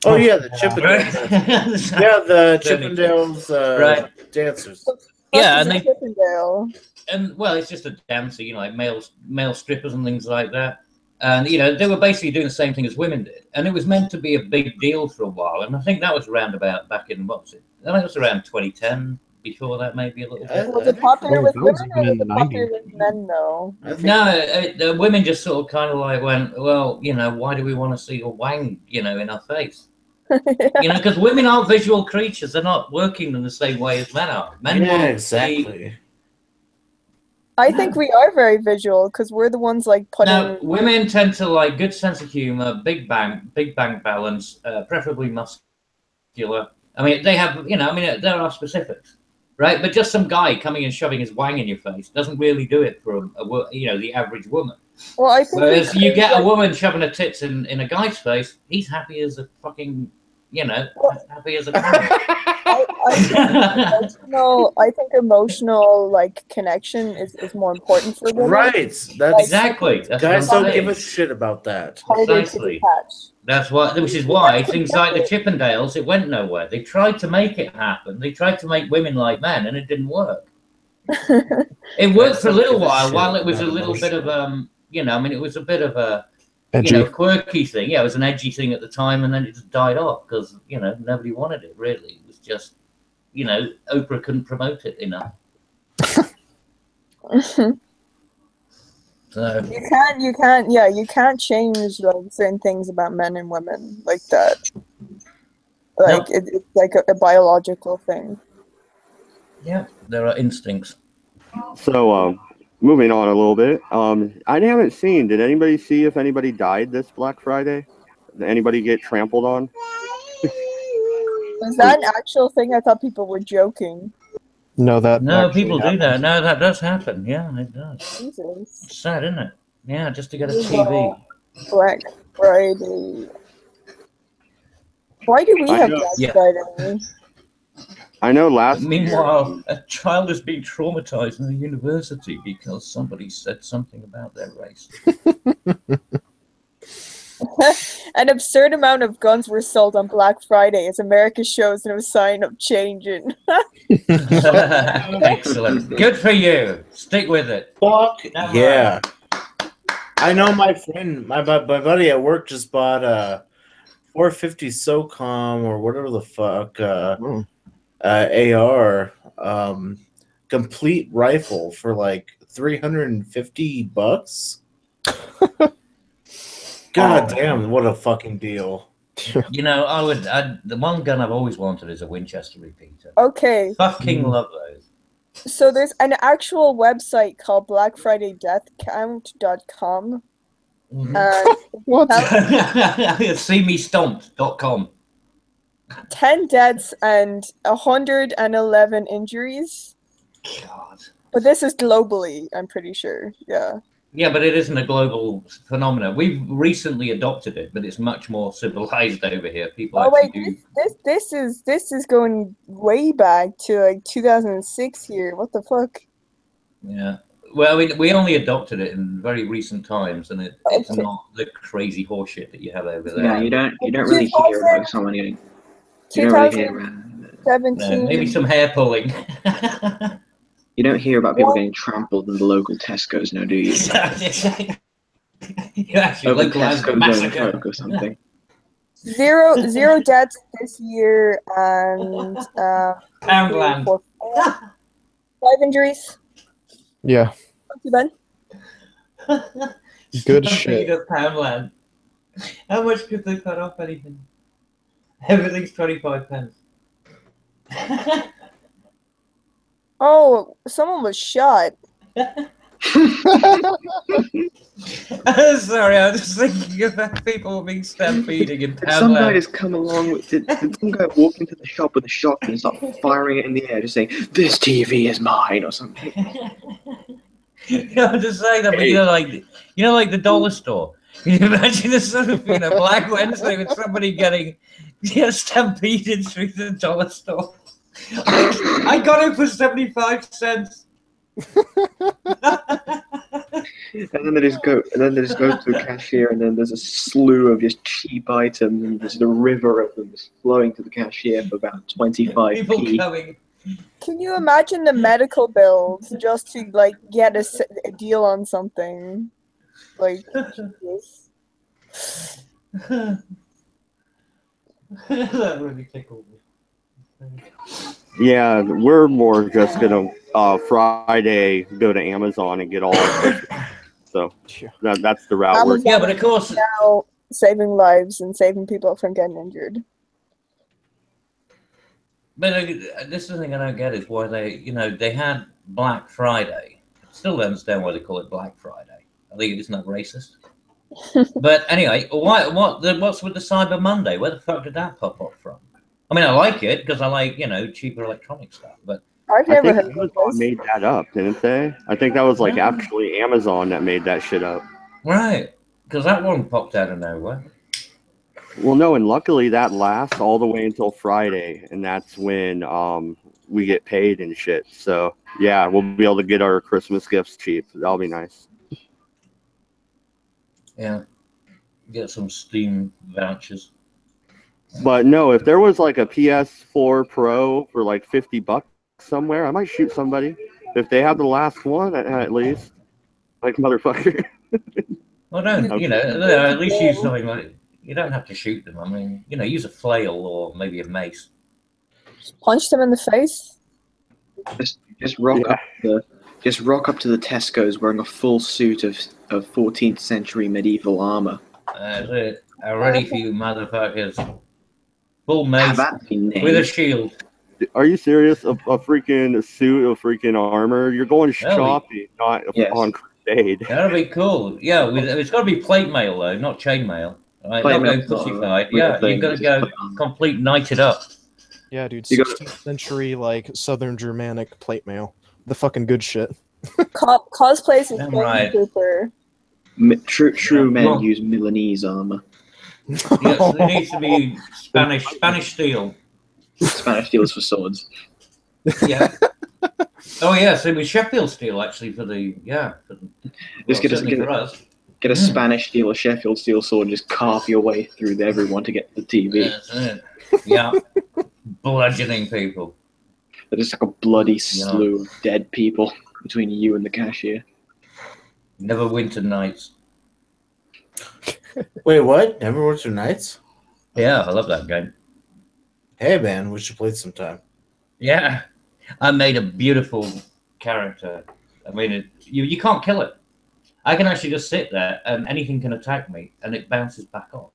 Oh, yeah, the Chippendales. Yeah, the Chippendales Right. dancers. Yeah, and and they, Chippendale. and well, it's just a dancer, like male strippers and things like that. And they were basically doing the same thing as women did, and it was meant to be a big deal for a while. And I think that was around about back in what was it? I think it was around 2010. Before that, maybe a little bit. Was it popular with that was women or even was in the it popular 90s. with men though? No, the women just sort of kind of like went, well, why do we want to see a wang, in our face? Because women aren't visual creatures. They're not working in the same way as men are. Men Yeah, want exactly. I think we are very visual because we're the ones like putting. Now, women tend to like good sense of humor, big bang balance, preferably muscular. I mean, they have, there are specifics, right? But just some guy coming and shoving his wang in your face doesn't really do it for the average woman. Well, I think whereas you get a woman shoving her tits in a guy's face, he's happy as a fucking, happy as a clown. I think emotional like connection is more important for women. Right. That's exactly. That's guys what I'm don't saying. give a shit about that. Precisely. That's which is why things like the Chippendales, it went nowhere. They tried to make it happen. They tried to make women like men, and it didn't work. It worked for a little while it was a little bit of it was a bit of a Edgy. quirky thing. Yeah, it was an edgy thing at the time, and then it just died off because nobody wanted it. Really, it was just Oprah couldn't promote it enough. So you can't change like certain things about men and women like that. Like it's like a biological thing. yeah, there are instincts. So, moving on a little bit. I haven't seen. Did anybody see if anybody died this Black Friday? Did anybody get trampled on? Was that an actual thing? I thought people were joking. No, that people do happened. that. No, that does happen. Yeah, it does. Jesus. It's sad, isn't it? Yeah, just to get a TV. Black Friday. Why do we have Black Friday? I know last Meanwhile, a child is being traumatized in a university because somebody said something about their race. An absurd amount of guns were sold on Black Friday as America shows no sign of changing. Excellent. Good for you. Stick with it. Fuck Never yeah. I know my friend, my buddy at work just bought a 450 SOCOM or whatever the fuck AR complete rifle for like $350. God damn, what a fucking deal. You know, the one gun I've always wanted is a Winchester repeater. Okay, Fucking love those. so there's an actual website called blackfridaydeathcount.com. What? SeeMeStomped.com. 10 deaths and 111 injuries. God. But this is globally, I'm pretty sure. Yeah. Yeah, but it isn't a global phenomenon. We've recently adopted it, but it's much more civilized over here. People Oh wait, actually do. this is going way back to like 2006 here. What the fuck? Yeah. Well, we only adopted it in very recent times, and it's Okay. not the crazy horseshit that you have over there. Yeah, you don't really hear about someone getting. You don't really hear about. 2017. Maybe some hair pulling. You don't hear about people getting trampled in the local Tesco's now, do you? You actually Over localized the Tesco's own massacre. Coke or something. Zero deaths this year and Poundland. 5 injuries. Yeah. Not too bad. Good Stampede shit. of Poundland. How much could they cut off anything? Everything's 25 pence. Oh, someone was shot. Sorry, I was just thinking about people being stampeding in Did some guy Poundland. just come along with? Did some guy walk into the shop with a shotgun and start firing it in the air, just saying, "This TV is mine" or something? I'm just saying that, but like the dollar store. Can you imagine this sort of being a Black Wednesday with somebody getting stampeded through the dollar store? I got it for 75 cents. And then they just go to a cashier, and then there's a slew of just cheap items, and there's a river of them just flowing to the cashier for about 25p. People coming. Can you imagine the medical bills just to like get a deal on something? Like, Jesus. That really tickled me. Yeah, we're more just gonna Friday go to Amazon and get all of it. So that's the route we're. Yeah, but of course, now saving lives and saving people from getting injured. But this is the thing I don't get is why they had Black Friday. Still don't understand why they call it Black Friday. I think isn't that racist? But anyway, what's with the Cyber Monday? Where the fuck did that pop up from? I mean, I like it because I like cheaper electronic stuff. But I've I never think heard of Amazon this. made that up, didn't they? I think that was like Yeah. actually Amazon that made that shit up. Right, because that one popped out of nowhere. Well, no, and luckily that lasts all the way until Friday, and that's when we get paid and shit. So yeah, we'll be able to get our Christmas gifts cheap. That'll be nice. Yeah, get some Steam vouchers. But no, if there was like a PS4 Pro for like $50 somewhere, I might shoot somebody. If they have the last one, at least, like motherfucker. Well, don't Okay. at least use something like. You don't have to shoot them. I mean, use a flail or maybe a mace. Punch them in the face. Just rock up to the Tesco's wearing a full suit of 14th century medieval armor. That's it. I'm ready for you, motherfuckers. Full mace Have that be named. with a shield. Are you serious? A freaking suit of freaking armor? You're going shopping, not on crusade. That'll be cool. Yeah, it's got to be plate mail though, not chain mail. Right? Plate Not mail's go not a pussified. real Yeah, thing, you've got to it's go just plate complete knighted up. Yeah, dude. You 16th century, like Southern Germanic plate mail. The fucking good shit. Cosplays with Damn right. Cooper. True men Well- use Milanese armor. Yes, it needs to be Spanish steel. Spanish steel is for swords. Yeah. Oh yes, it was Sheffield steel actually for the Just certainly for us. Get a Spanish steel or Sheffield steel sword and just carve your way through everyone to get to the TV. That's it. Yeah, bludgeoning people. There's just like a bloody slew of dead people between you and the cashier. Never winter nights. Wait, what? Neverwinter Nights? Yeah, I love that game. Hey, man, we should play it sometime. Yeah, I made a beautiful character. I mean, you can't kill it. I can actually just sit there and anything can attack me and it bounces back off.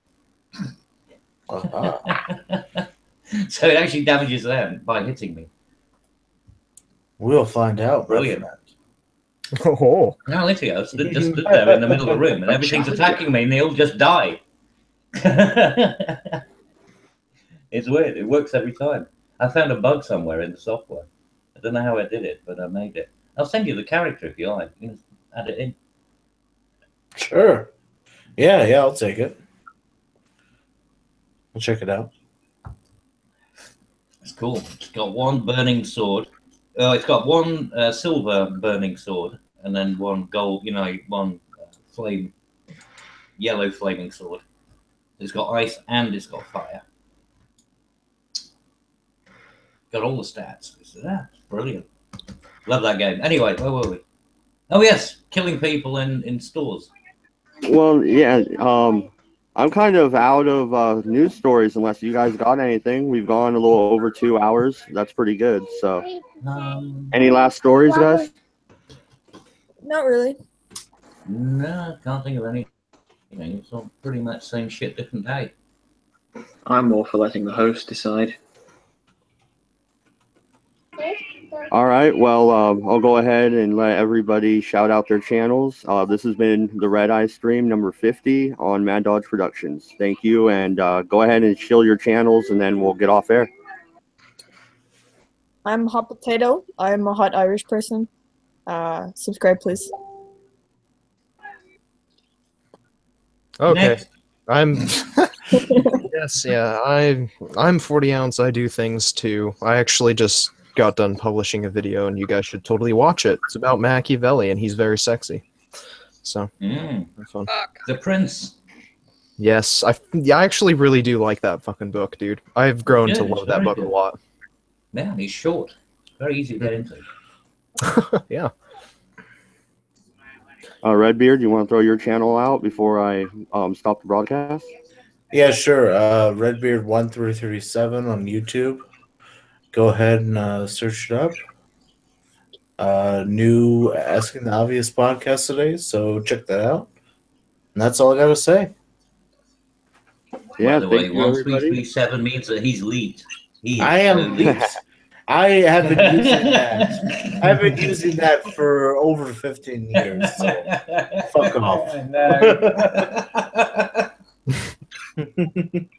So it actually damages them by hitting me. We'll find out. Brilliant. Oh, No, literally, I just stood there in the middle of the room and everything's attacking me and they all just die. It's weird. It works every time. I found a bug somewhere in the software. I don't know how I did it, but I made it. I'll send you the character if you like. You can add it in. Sure. Yeah, I'll take it. I'll check it out. It's cool. It's got one burning sword. It's got one silver burning sword, and then one gold. One yellow flaming sword. It's got ice and it's got fire. Got all the stats. It's brilliant. Love that game. Anyway, where were we? Oh yes, killing people in stores. Well, yeah. I'm kind of out of news stories unless you guys got anything. We've gone a little over 2 hours. That's pretty good. So, any last stories, guys? Not really. No, I can't think of any. It's all pretty much same shit, different day. I'm more for letting the host decide. All right. Well, I'll go ahead and let everybody shout out their channels. This has been the Redeye stream number 50 on Mad Dodge Productions. Thank you, and go ahead and shill your channels, and then we'll get off air. I'm Hot Potato. I'm a hot Irish person. Subscribe, please. okay. Next. I'm yes, yeah. I'm 40 ounce. I do things too. I actually just got done publishing a video, and you guys should totally watch it. It's about Machiavelli, and he's very sexy. So, fun. The Prince. Yes, I actually really do like that fucking book, dude. I've grown to Good, love it's that very book good. a lot. Man, he's short. Very easy to get into. Yeah. Redbeard, you want to throw your channel out before I stop the broadcast? Yeah, sure. Redbeard1337 on YouTube. Go ahead and search it up. New Asking the Obvious podcast today, so check that out. And that's all I got to say. Yeah, By the way, thank you, everybody. 1337 means that he's leaked. I am leaked. I have been using that. I've been using that for over 15 years. So fuck off.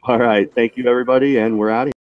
All right. Thank you, everybody, and we're out of here.